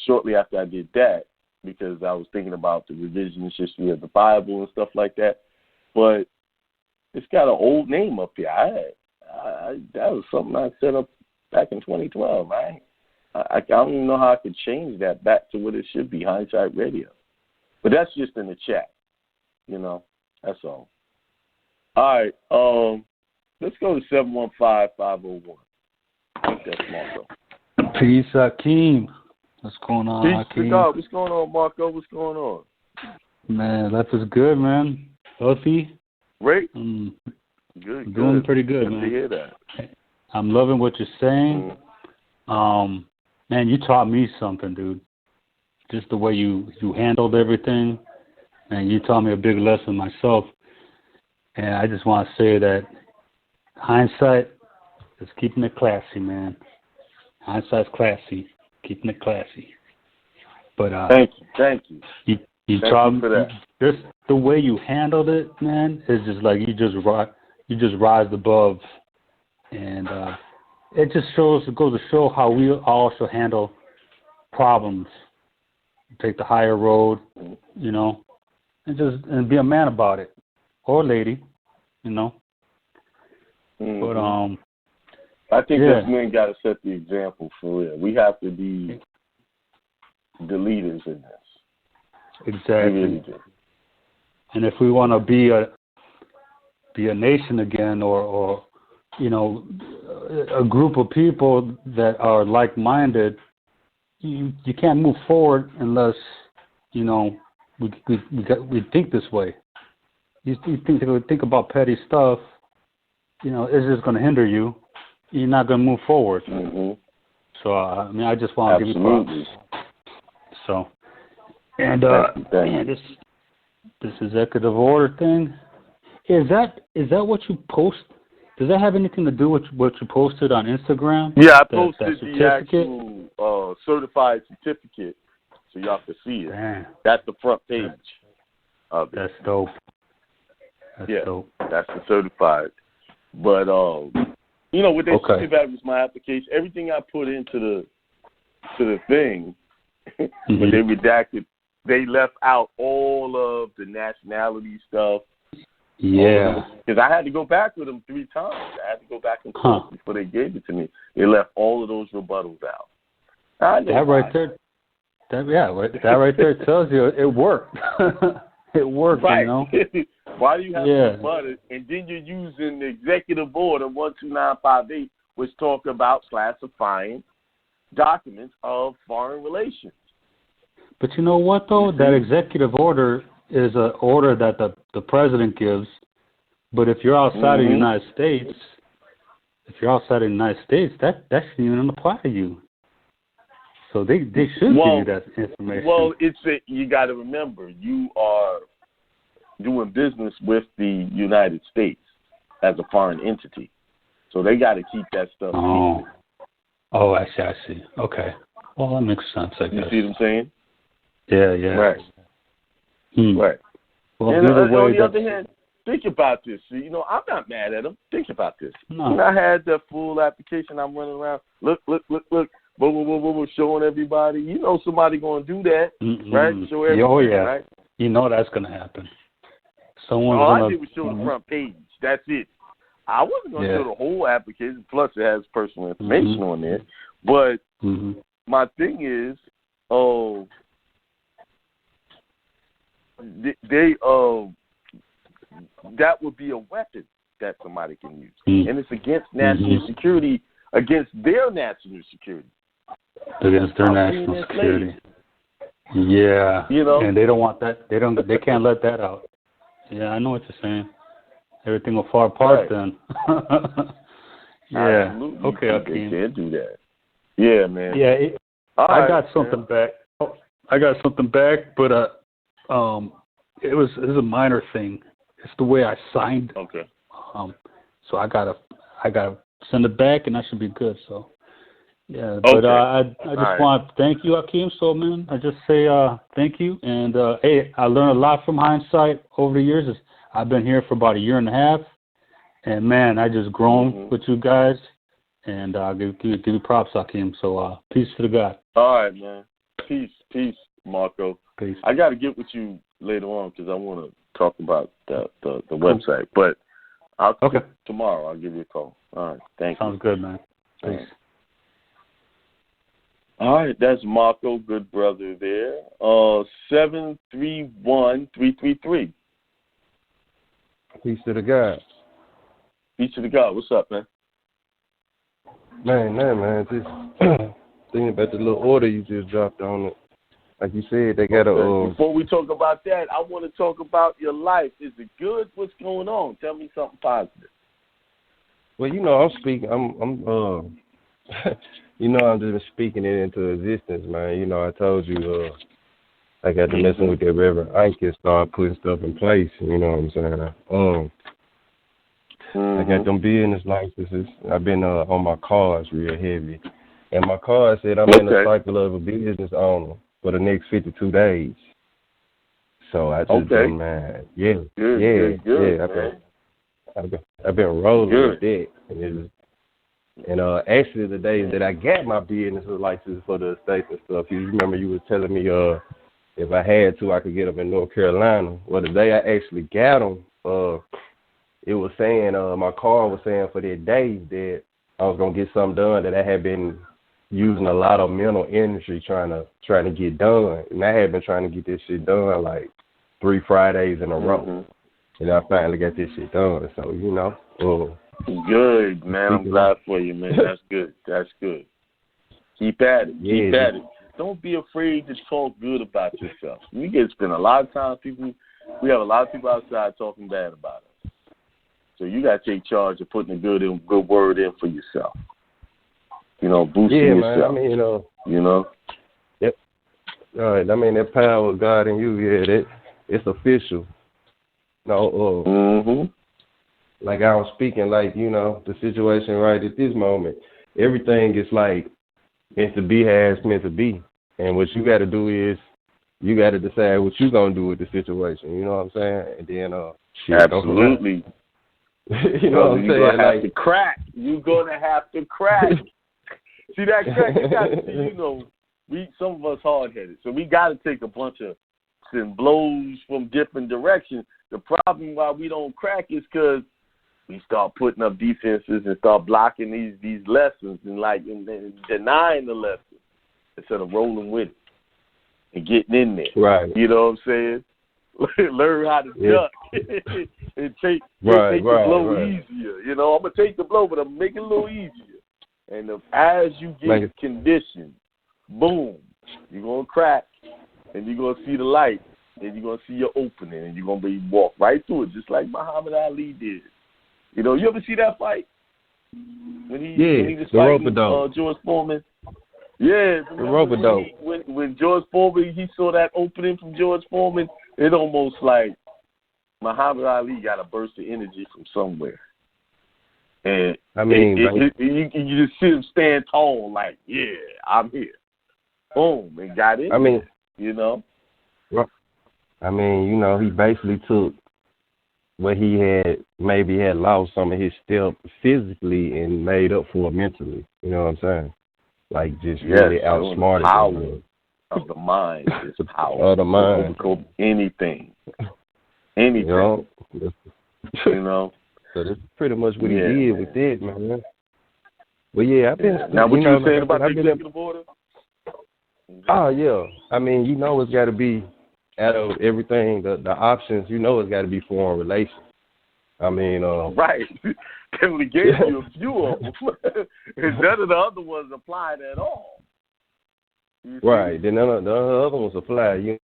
shortly after I did that, because I was thinking about the revisionist history of the Bible and stuff like that. But it's got an old name up here. That was something I set up back in 2012. I don't even know how I could change that back to what it should be, Hindsight Radio. But that's just in the chat. That's all. All right. Let's go to 715-501. I think that's Marco. Peace, Akiem. What's going on, Peace, Akiem? what's going on, Marco? What's going on? Man, life is good, man. Healthy. Great. Good. Doing pretty good, man. Good to hear that. I'm loving what you're saying. Man, you taught me something, dude. Just the way you handled everything, and you taught me a big lesson myself. And I just want to say that Hindsight is keeping it classy, man. Hindsight's classy, keeping it classy. But thank you. You taught me for that. Just the way you handled it, man, is just like you just rise above, and it just goes to show how we all should handle problems. Take the higher road, and be a man about it, or lady, Mm-hmm. But I think this men got to set the example for real. We have to be the leaders in this. Exactly. We really do. And if we want to be a nation again, or a group of people that are like-minded, you can't move forward unless we think this way. You think about petty stuff, it's just going to hinder you. You're not going to move forward. Mm-hmm. So I just want to give you props. So, and man, this executive order thing, is that what you post? Does that have anything to do with what you posted on Instagram? Yeah, I posted the actual certified certificate, so y'all can see it. Damn. That's the front page of it. That's dope. That's dope. That's the certified. But what they said about was my application. Everything I put into the thing, when they redacted, they left out all of the nationality stuff. Yeah. Because I had to go back with them 3 times. I had to go back and forth before they gave it to me. They left all of those rebuttals out. That right there tells you it worked. It worked, right. Why do you have to rebut it? And then you're using the executive order 12958, which talk about classifying documents of foreign relations. But you know what, though? That executive order is an order that the president gives. But if you're outside of the United States, that shouldn't even apply to you. So they should give you that information. Well, you got to remember, you are doing business with the United States as a foreign entity. So they got to keep that stuff secret. Oh, I see. Okay. Well, that makes sense, I guess. You see what I'm saying? Yeah. Right. Right. Well, and on the other hand, think about this. I'm not mad at them. Think about this. No. When I had the full application, I'm running around. Look. Boom, showing everybody. Somebody going to do that, right? Show everybody, right? That's going to happen. I did was show the front page. That's it. I wasn't going to show the whole application. Plus, it has personal information on there. But my thing is, that would be a weapon that somebody can use, and it's against national security, against their national security. against their national security. Yeah, and they don't want that. They can't let that out. Yeah, I know what you're saying. Everything will fall apart then. Yeah. Absolutely. Okay, Akiem. They can't do that. Yeah, man. Yeah, I got something back. Oh, I got something back, but it was a minor thing. It's the way I signed. Okay. So I gotta send it back, and I should be good. So. Yeah, but I just want to thank you, Akiem. So, man, I just say thank you. And, hey, I learned a lot from Hindsight over the years. I've been here for about a year and a half. And, man, I just grown with you guys. And I'll give you props, Akiem. So, peace to the God. All right, man. Peace, Marco. Peace. I got to get with you later on because I want to talk about the website. But tomorrow I'll give you a call. All right, thank you. Sounds good, man. Peace. All right, that's Marco, good brother there. 731-333. Peace to the God. Peace to the God. What's up, man? Man. Just thinking about the little order you just dropped on it. Like you said, they got a. Before we talk about that, I want to talk about your life. Is it good? What's going on? Tell me something positive. Well, I'm speaking. I'm I'm just speaking it into existence, man. I told you I got to messing with that Reverend Ike and start putting stuff in place. You know what I'm saying? I got them business licenses. I've been on my cars real heavy. And my card said I'm in the cycle of a business owner for the next 52 days. So I just been, man, Good, I've been rolling with that. And actually, the days that I got my business license for the estates and stuff, you remember you was telling me if I had to, I could get them in North Carolina. Well, the day I actually got them, it was saying, my car was saying for that day that I was going to get something done that I had been using a lot of mental energy trying to get done. And I had been trying to get this shit done like 3 Fridays in a row. And I finally got this shit done. So, good, man. I'm glad for you, man. That's good. Keep at it. Keep at it. Don't be afraid to talk good about yourself. We get to spend a lot of time. We have a lot of people outside talking bad about us. So you got to take charge of putting a good word in for yourself. Boosting yourself. Man, Yep. All right. That power of God in you, it's official. Like I was speaking, the situation right at this moment, everything is like meant to be how it's meant to be. And what you got to do is you got to decide what you're going to do with the situation. You know what I'm saying? And then, absolutely. You know what I'm saying? You're going to have to crack. You're going to have to crack. See that crack? You got to see, some of us hard-headed. So we got to take a bunch of blows from different directions. The problem why we don't crack is because we start putting up defenses and start blocking these lessons and denying the lesson instead of rolling with it and getting in there. Right. You know what I'm saying? Learn how to duck and take the blow easier. I'm gonna take the blow, but I'm making it a little easier. And as you get conditioned, boom, you're gonna crack and you're gonna see the light and you're gonna see your opening and you're gonna be walk right through it, just like Muhammad Ali did. You ever see that fight? When he was fighting George Foreman? Yeah, the rope-a-dope. When George Foreman, he saw that opening from George Foreman, it almost like Muhammad Ali got a burst of energy from somewhere. And you just see him stand tall like, yeah, I'm here. Boom, and got in. He basically took where he maybe had lost some of his step physically and made up for it mentally. You know what I'm saying? Like just really outsmarted. Power of the mind is power. Of the mind. Anything. So that's pretty much what he did with that, man. Well, yeah, I've been. Now, what you were saying about the executive order? Oh, yeah. It's got to be out of everything, the options, it's got to be foreign relations. Right. They only gave you a few of them. And none of the other ones applied at all. Right. Then the other one's a fly.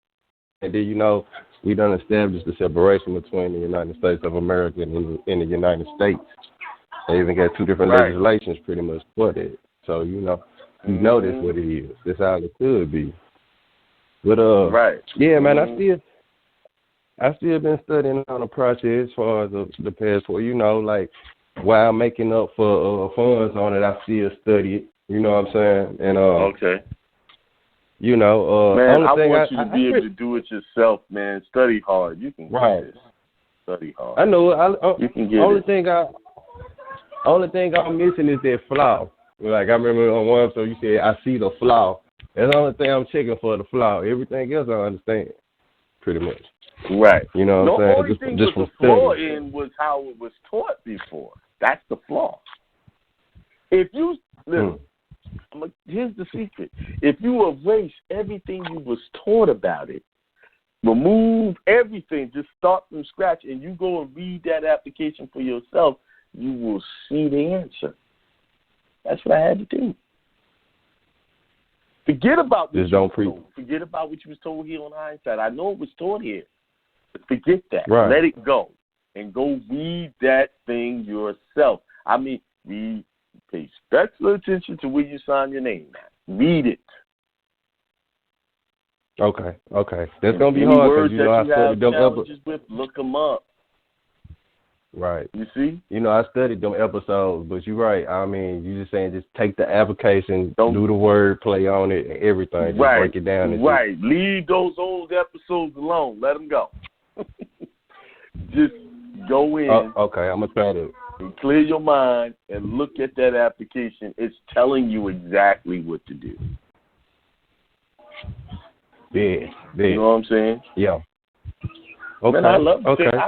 And then, we done established the separation between the United States of America and the United States. They even got two different legislations pretty much for that. So, that's what it is. That's how it could be. But, yeah, man, I still been studying on the process as far as the past 4, like, while making up for funds on it, I still study it. You know what I'm saying? And, okay. Man, I want you to be able to do it yourself, man. Study hard. You can get this. Study hard. I know. You can get only thing I'm missing is that flaw. Like, I remember on one episode you said, I see the flaw. That's the only thing I'm checking for, the flaw. Everything else I understand, pretty much. Right. You know what I'm saying? The only thing with the flaw in was how it was taught before. That's the flaw. If you, listen, here's the secret. If you erase everything you was taught about it, remove everything, just start from scratch, and you go and read that application for yourself, you will see the answer. That's what I had to do. Forget about what Forget about what you was told here on Hindsight. I know it was taught here. But forget that. Right. Let it go. And go read that thing yourself. I mean, pay special attention to where you sign your name at. Read it. Okay. That's going to be hard because, I studied them episodes. Look them up. Right. You see? I studied them episodes, but you're right. I mean, you just saying just take the application, do the word play on it, and everything. Just break it down. Right. Leave those old episodes alone. Let them go. Just go in. Okay, I'm going to try to. And clear your mind and look at that application. It's telling you exactly what to do. Yeah. You know what I'm saying? Yeah. Okay. Man, I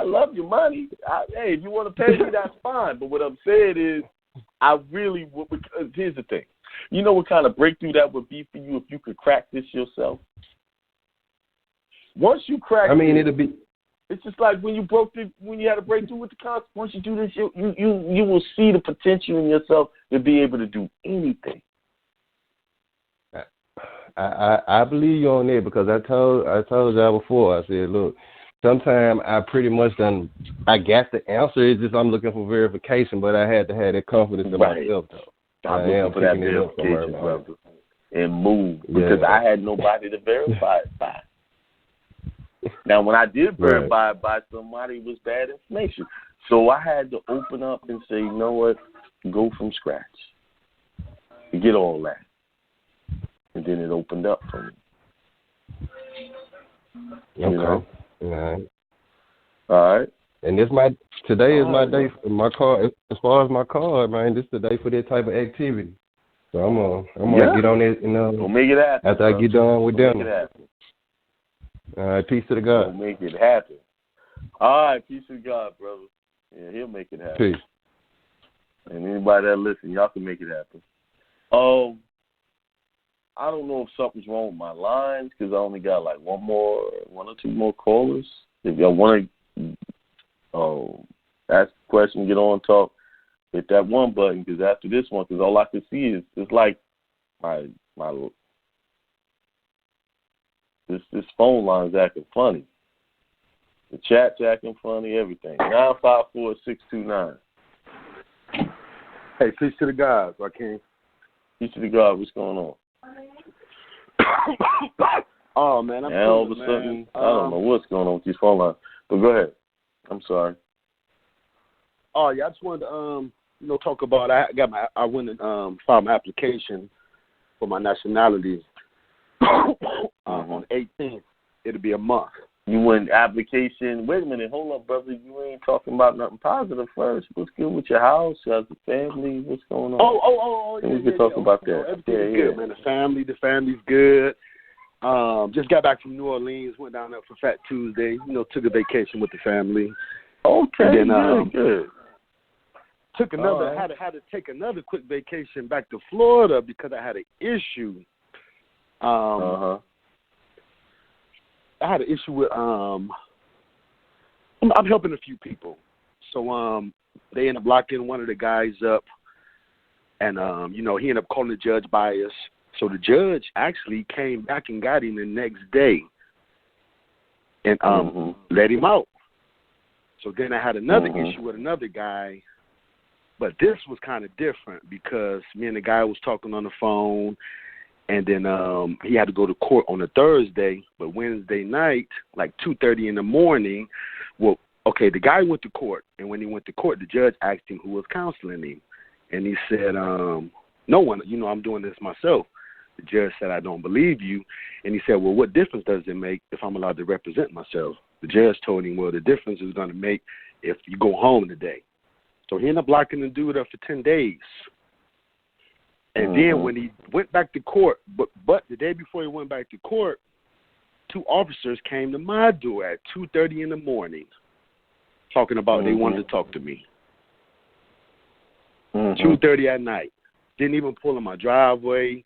love your money. Hey, if you want to pay me, that's fine. But what I'm saying is, because here's the thing. You know what kind of breakthrough that would be for you if you could crack this yourself? Once you crack it'll be. It's just like when you had a breakthrough with the concept. Once you do this, you will see the potential in yourself to be able to do anything. I believe you on that because I told y'all before. I said, look, sometimes I pretty much I got the answer. It's just I'm looking for verification, but I had to have that confidence in myself, though. I'm looking for that verification, brother, and move because I had nobody to verify it by. Now, when I did verify it by somebody, it was bad information. So I had to open up and say, you know what, go from scratch. And get all that. And then it opened up for me. Okay. You know? All right. And today is my day for my car. As far as my car, man, this is the day for that type of activity. So I'm gonna get on it and we'll make it happen. After I get done with them. Make it happen. All right, peace to the God. We'll make it happen. All right, peace to God, brother. Yeah, he'll make it happen. Peace. And anybody that listen, y'all can make it happen. I don't know if something's wrong with my lines because I only got like one or two more callers. If y'all want to ask a question, get on, talk, hit that one button because after this one, because all I can see is it's like this phone line's acting funny. The chat's acting funny, everything. 954-629. Hey, peace to the guys, Akiem. Peace to the God. What's going on? Oh, man. All of a sudden, I don't know what's going on with these phone lines. But go ahead. I'm sorry. Oh, yeah, I just wanted to, talk about, I went and filed my application for my nationality on the 18th. It'll be a month. You went application. Wait a minute. Hold up, brother. You ain't talking about nothing positive first. What's good with your house? How's the family? What's going on? Oh, yeah. We can talk about that. Everything's good, man. The family's good. Just got back from New Orleans. Went down there for Fat Tuesday. Took a vacation with the family. Okay, and then, good. Took another. Had to take another quick vacation back to Florida because I had an issue. I had an issue with I'm helping a few people. So they ended up locking one of the guys up and he ended up calling the judge bias So the judge actually came back and got him the next day and let him out. So then I had another issue with another guy, but this was kind of different because me and the guy was talking on the phone, and then he had to go to court on a Thursday, but Wednesday night, like 2:30 in the morning, well, okay, the guy went to court, and when he went to court, the judge asked him who was counseling him, and he said, no one, I'm doing this myself. The judge said, I don't believe you, and he said, well, what difference does it make if I'm allowed to represent myself? The judge told him, well, the difference is going to make if you go home today. So he ended up locking the dude up for 10 days. And then when he went back to court, but the day before he went back to court, 2 officers came to my door at 2:30 in the morning talking about they wanted to talk to me. 2:30 at night. Didn't even pull in my driveway.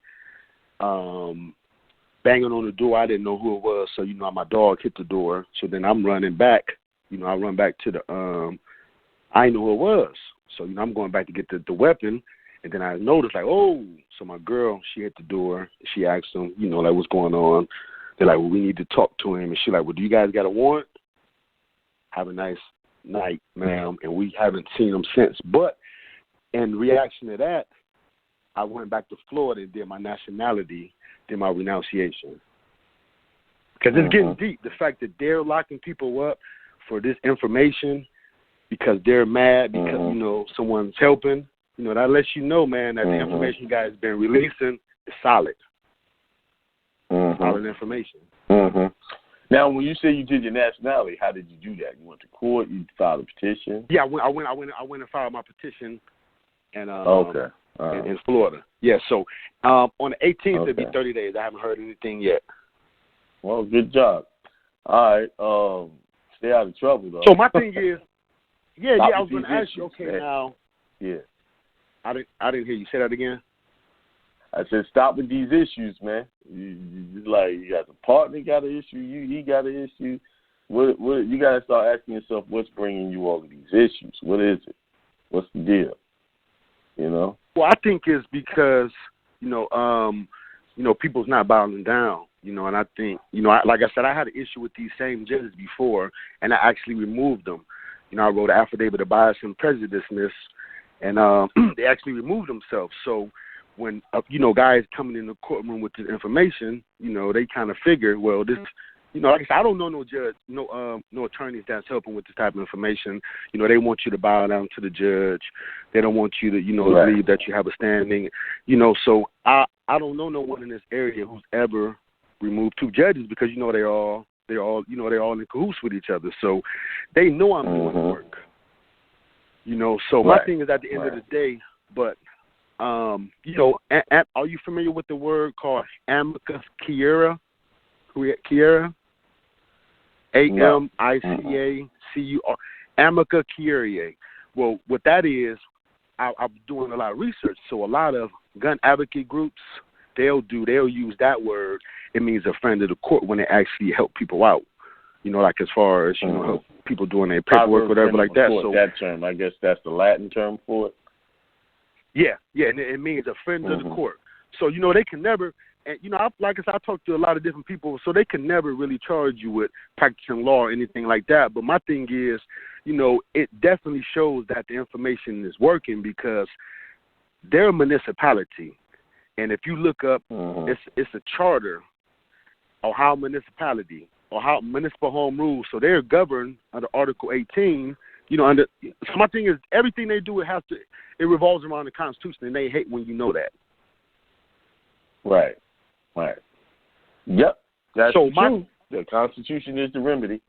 Banging on the door. I didn't know who it was. So, my dog hit the door. So then I'm running back. I run back to the, I didn't know who it was. So, I'm going back to get the weapon. And then I noticed, like, oh. So my girl, she hit the door. She asked them, like, what's going on? They're like, well, we need to talk to him. And she's like, well, do you guys got a warrant? Have a nice night, ma'am. And we haven't seen him since. But in reaction to that, I went back to Florida and did my nationality, did my renunciation. Because it's getting deep. The fact that they're locking people up for this information because they're mad because, someone's helping, that lets you know, man, that the information you guys have been releasing is solid. Solid information. Now, when you say you did your nationality, how did you do that? You went to court, you filed a petition? Yeah, I went and filed my petition and in Florida. Yeah, so on the 18th, it'll be 30 days. I haven't heard anything yet. Well, good job. All right. Stay out of trouble, though. So my thing is, I was going to ask you, okay, now. Yeah. I didn't hear you. Say that again. I said, stop with these issues, man. You got a partner got an issue, he got an issue. What you got to start asking yourself, what's bringing you all of these issues? What is it? What's the deal? Well, I think it's because, people's not bowing down, and I think, like I said, I had an issue with these same judges before, and I actually removed them. I wrote an affidavit of bias and prejudiceness, and they actually removed themselves. So when, guys coming in the courtroom with this information, they kind of figure, well, this, like I said, I don't know no judge, no attorneys that's helping with this type of information. They want you to bow down to the judge. They don't want you to, believe that you have a standing. So I don't know no one in this area who's ever removed 2 judges because they're all in cahoots with each other. So they know I'm doing the work. So my thing is at the end of the day, but are you familiar with the word called amicus curiae? AMICACUR, amicus curiae. Well, what that is, I'm doing a lot of research. So a lot of gun advocate groups, they'll use that word. It means a friend of the court when they actually help people out. Like as far as help people doing their paperwork, whatever like that. So that term, I guess that's the Latin term for it. Yeah, and it means a friend of the court. So they can never. And, like I said, I talked to a lot of different people, so they can never really charge you with practicing law or anything like that. But my thing is, it definitely shows that the information is working because they're a municipality. And if you look up, it's a charter of how municipality or how municipal home rules. So they're governed under Article 18. So my thing is, everything they do, it revolves around the Constitution, and they hate when you know that. Right. Yep. That's true. The Constitution is the remedy.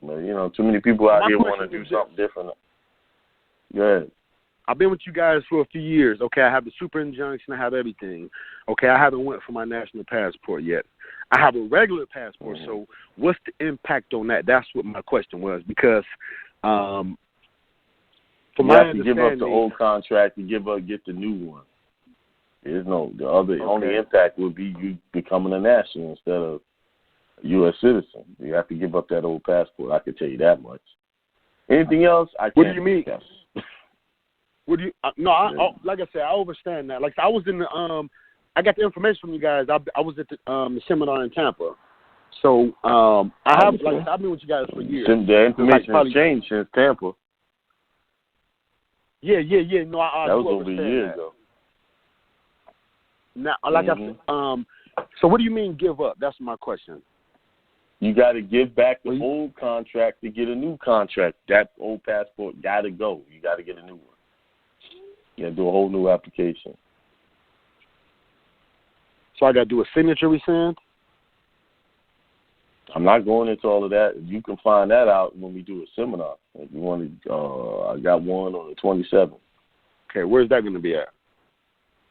But, too many people out here want to do something different. Go ahead. I've been with you guys for a few years. Okay, I have the super injunction. I have everything. Okay, I haven't went for my national passport yet. I have a regular passport. So what's the impact on that? That's what my question was because from my understanding, you have to give up the old contract and get the new one. There's only impact would be you becoming a national instead of a U.S. citizen. You have to give up that old passport. I can tell you that much. Anything else? What do you mean? What do you? Like I said, I understand that. Like I was in the I got the information from you guys. I was at the seminar in Tampa. So I have, like I said, I've been with you guys for years. The information has changed since Tampa. Yeah. No, I that was over a year ago. Now, like I said, so what do you mean give up? That's my question. You got to give back the old contract to get a new contract. That old passport got to go. You got to get a new one. You got to do a whole new application. So I got to do a signature rescind? I'm not going into all of that. You can find that out when we do a seminar. If you want to, I got one on the 27th. Okay, where's that going to be at?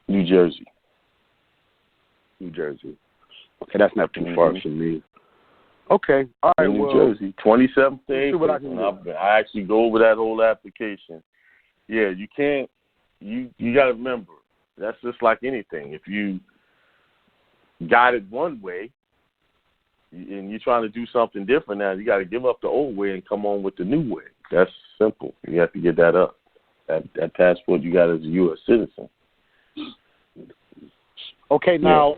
New Jersey. Okay, that's not too far from me. Okay, all right. New Jersey, 27th to April. I actually go over that whole application. Yeah, you can't. You got to remember, that's just like anything. If you got it one way, and you're trying to do something different now, you got to give up the old way and come on with the new way. That's simple. You have to get that up. That passport you got as a U.S. citizen. Okay, now,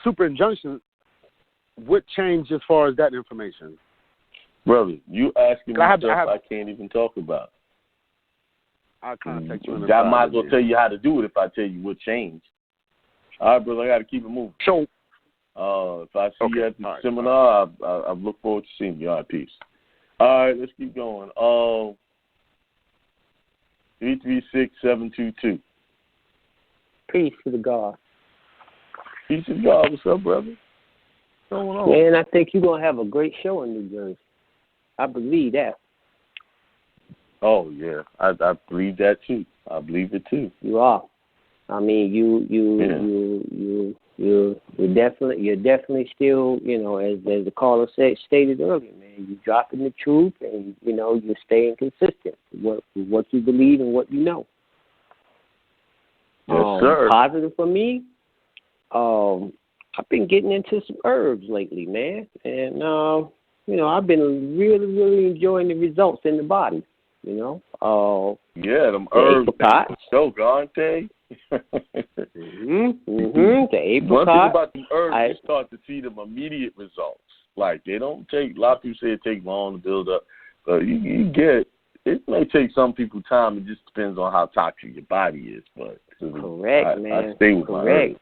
super injunction, what changed as far as that information? Brother, you asking me stuff I can't even talk about. I'll contact you. I might as well tell you how to do it if I tell you what changed. All right, brother, I got to keep it moving. So, if I see you at the seminar, I look forward to seeing you. All right, peace. All right, let's keep going. 336-722. Peace to the God. Peace to God. What's up, brother? What's going on? Man, I think you're going to have a great show in New Jersey. I believe that. Oh, yeah. I believe that, too. I believe it, too. You are. I mean, you're definitely still, you know, as the caller stated earlier, man, you're dropping the truth and, you know, you're staying consistent with what you believe and what you know. Yes, sir. Positive for me, I've been getting into some herbs lately, man. And, you know, I've been really, really enjoying the results in the body, you know. Yeah, them herbs. Apricot. So, aren't they? The apricot. One thing about the herbs, you start to see them immediate results. Like, they don't take, a lot of people say it takes long to build up. But you get, it may take some people time. It just depends on how toxic your body is. But correct, man. I stay with my herbs.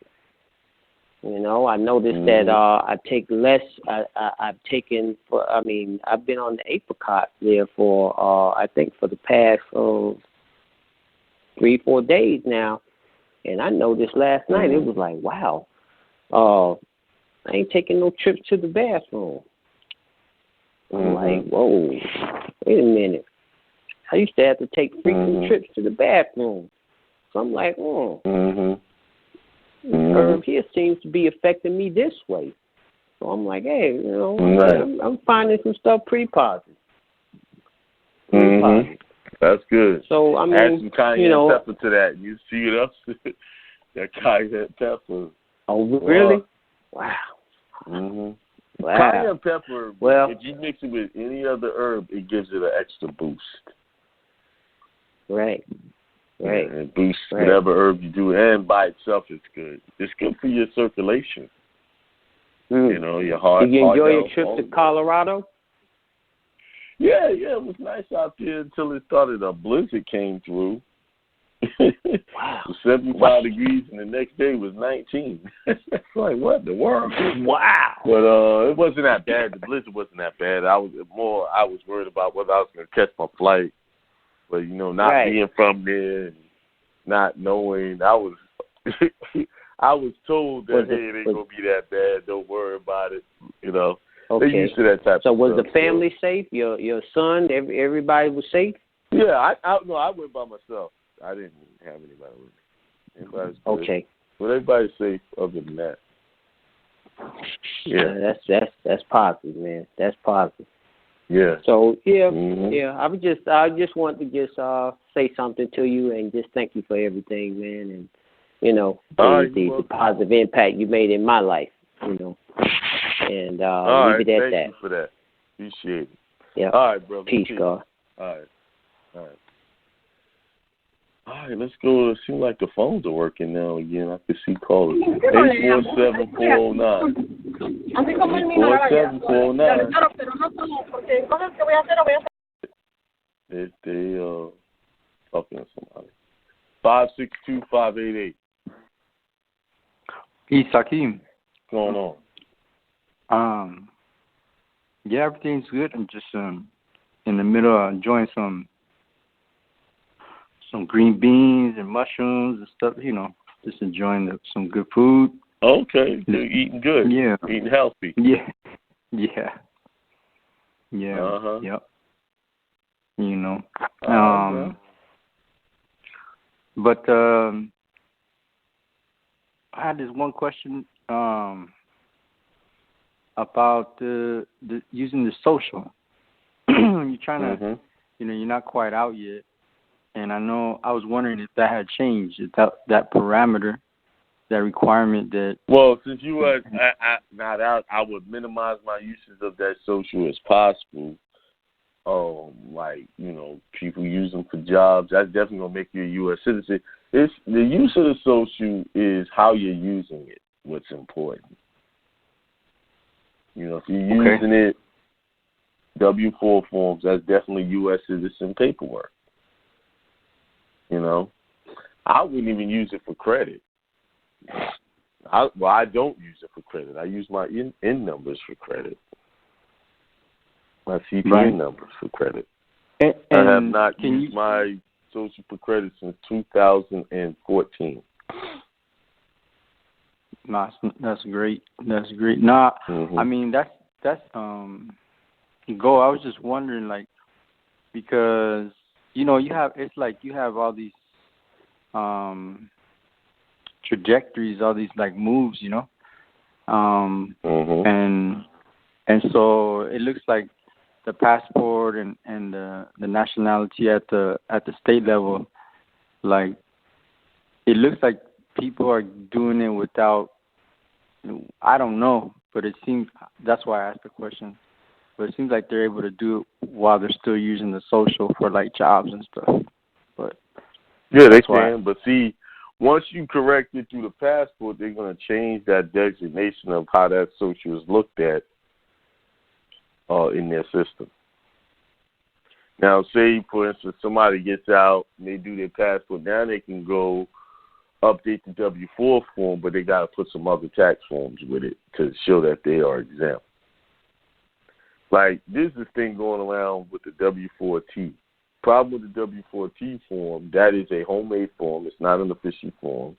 You know, I noticed that I take less. I've taken for. I mean, I've been on the apricot there for. I think for the past 3-4 days now, and I noticed last night it was like, wow, I ain't taking no trips to the bathroom. I'm like, whoa, wait a minute. I used to have to take frequent trips to the bathroom. So I'm like, herb here seems to be affecting me this way. So I'm like, hey, you know, I'm finding some stuff pretty positive. That's good. So, I mean, add some cayenne pepper to that. You see it up? That cayenne pepper. Oh, really? Wow. Wow. Cayenne pepper, if you mix it with any other herb, it gives it an extra boost. Right. Yeah, it boosts whatever herb you do, and by itself it's good. It's good for your circulation. You know, your heart. Did you enjoy your trip to Colorado? Yeah, it was nice out there until it started. A blizzard came through. It was 75 degrees, and the next day was 19. It's like, what in the world? Wow. But it wasn't that bad. The blizzard wasn't that bad. I was worried about whether I was going to catch my flight. But, you know, not being from there and not knowing, I was told that, hey, it ain't going to be that bad. Don't worry about it, you know. Okay. They used to that type of stuff. So was the family safe? Your son, everybody was safe? Yeah, I went by myself. I didn't have anybody with me. Everybody's good. Okay. But everybody's safe other than that. Yeah. That's positive, man. That's positive. Yeah. So yeah. I just wanted to say something to you and just thank you for everything, man, and you know the positive impact you made in my life, you know. And leave it at that. Thank you for that. Appreciate it. Yeah. All right, brother. Peace, God. All right. All right, let's go. It seems like the phones are working now again. I can see callers. 847-409. 847-409. They talking to somebody. 562-588. Peace, Akiem. What's going on? Yeah, everything's good. I'm just in the middle of enjoying some green beans and mushrooms and stuff. Just enjoying some good food. Okay, so you're eating good. Yeah, eating healthy. Yeah. Yep. But I had this one question about the using the social. You're trying to, you're not quite out yet, and I was wondering if that had changed, if that parameter, that requirement that. Well, since you were not out, I would minimize my uses of that social as possible. People use them for jobs. That's definitely gonna make you a U.S. citizen. It's the use of the social is how you're using it. What's important. If you're using it, W-4 forms, that's definitely U.S. citizen paperwork. I wouldn't even use it for credit. I don't use it for credit. I use my N numbers for credit. My CPN numbers for credrit. And I have not used my social for credit since 2014. That's great. That's great. I mean that's go. I was just wondering, because you have all these trajectories, all these moves, and so it looks like the passport and the nationality at the state level, it looks like people are doing it without. I don't know, but it seems that's why I asked the question. But it seems like they're able to do it while they're still using the social for jobs and stuff. But yeah, they can. But see, once you correct it through the passport, they're going to change that designation of how that social is looked at in their system. Now, say, for instance, somebody gets out and they do their passport. Now they can go update the W-4 form, but they got to put some other tax forms with it to show that they are exempt. This is this thing going around with the W-4T. Problem with the W-4T form, that is a homemade form. It's not an official form.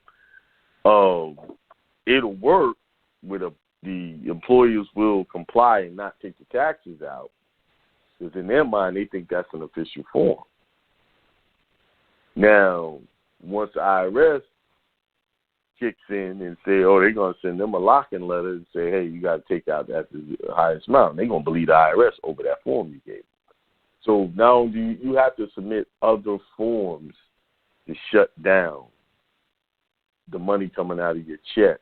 It'll work with the employers will comply and not take the taxes out, because in their mind they think that's an official form. Now, once the IRS kicks in and say, they're going to send them a locking letter and say, hey, you got to take out that the highest amount. They're going to believe the IRS over that form you gave. So now you have to submit other forms to shut down the money coming out of your check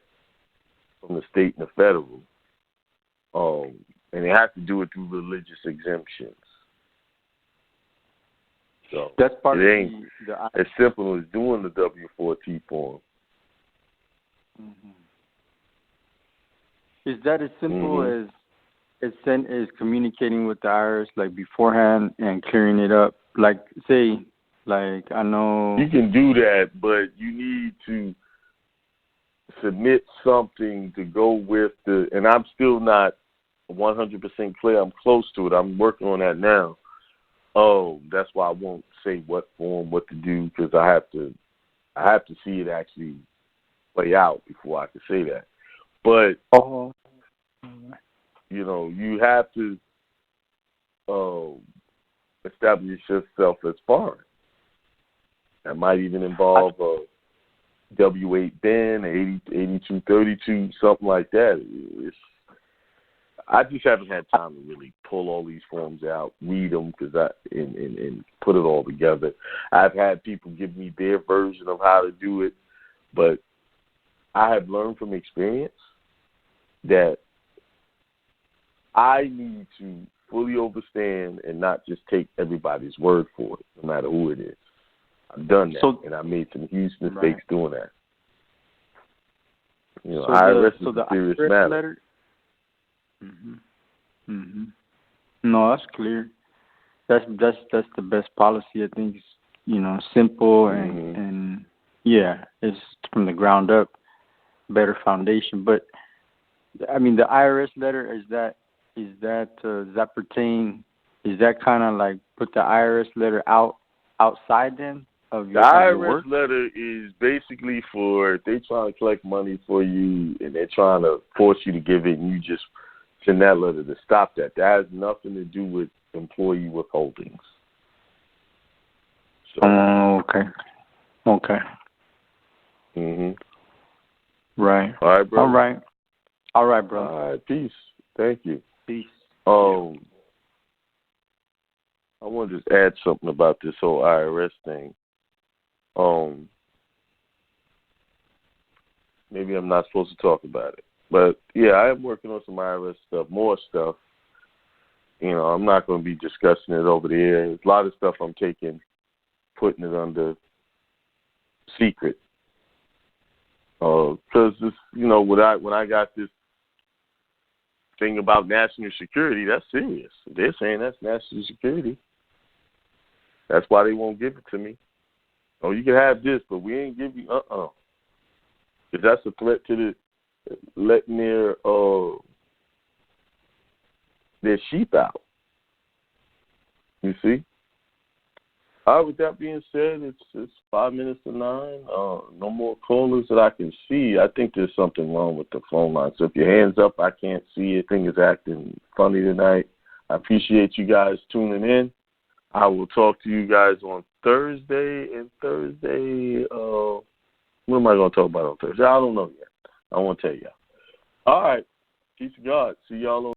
from the state and the federal. And they have to do it through religious exemptions. So that's part it ain't as simple as doing the W-4T form. Mm-hmm. Is that as simple as communicating with the IRS beforehand and clearing it up? I know you can do that, but you need to submit something to go with and I'm still not 100% clear. I'm close to it. I'm working on that now. That's why I won't say what form, what to do, because I have to see it actually play out before I can say that. But you have to establish yourself as foreign. That might even involve a W-8 bin, 8232, something like that. I just haven't had time to really pull all these forms out, read them, and put it all together. I've had people give me their version of how to do it, but I have learned from experience that I need to fully understand and not just take everybody's word for it, no matter who it is. I've done that, and I made some huge mistakes doing that. You know, IRS is a serious matter. Letter? No, that's clear. That's the best policy. I think it's, you know, simple and yeah, it's from the ground up, better foundation. But I mean, the IRS letter, does that pertain? Is that kind of like put the IRS letter outside then of your IRS work? letter is basically for if they trying to collect money for you and they're trying to force you to give it, and you just send that letter to stop that. That has nothing to do with employee withholdings. So, okay. Right. All right, bro. All right, bro. All right, peace. Thank you. Peace. I want to just add something about this whole IRS thing. Maybe I'm not supposed to talk about it, but yeah, I am working on some IRS stuff, more stuff. You know, I'm not going to be discussing it over the air. There's a lot of stuff I'm putting it under secret. Because you know, when I got this thing about national security, that's serious. They're saying that's national security. That's why they won't give it to me. Oh, you can have this, but we ain't give you Because that's a threat to letting their sheep out. You see? All right, with that being said, it's 5 minutes to 9. No more callers that I can see. I think there's something wrong with the phone line. So if your hand's up, I can't see it. Thing is acting funny tonight. I appreciate you guys tuning in. I will talk to you guys on Thursday. And Thursday, what am I going to talk about on Thursday? I don't know yet. I won't tell you. All right. Peace of God. See y'all on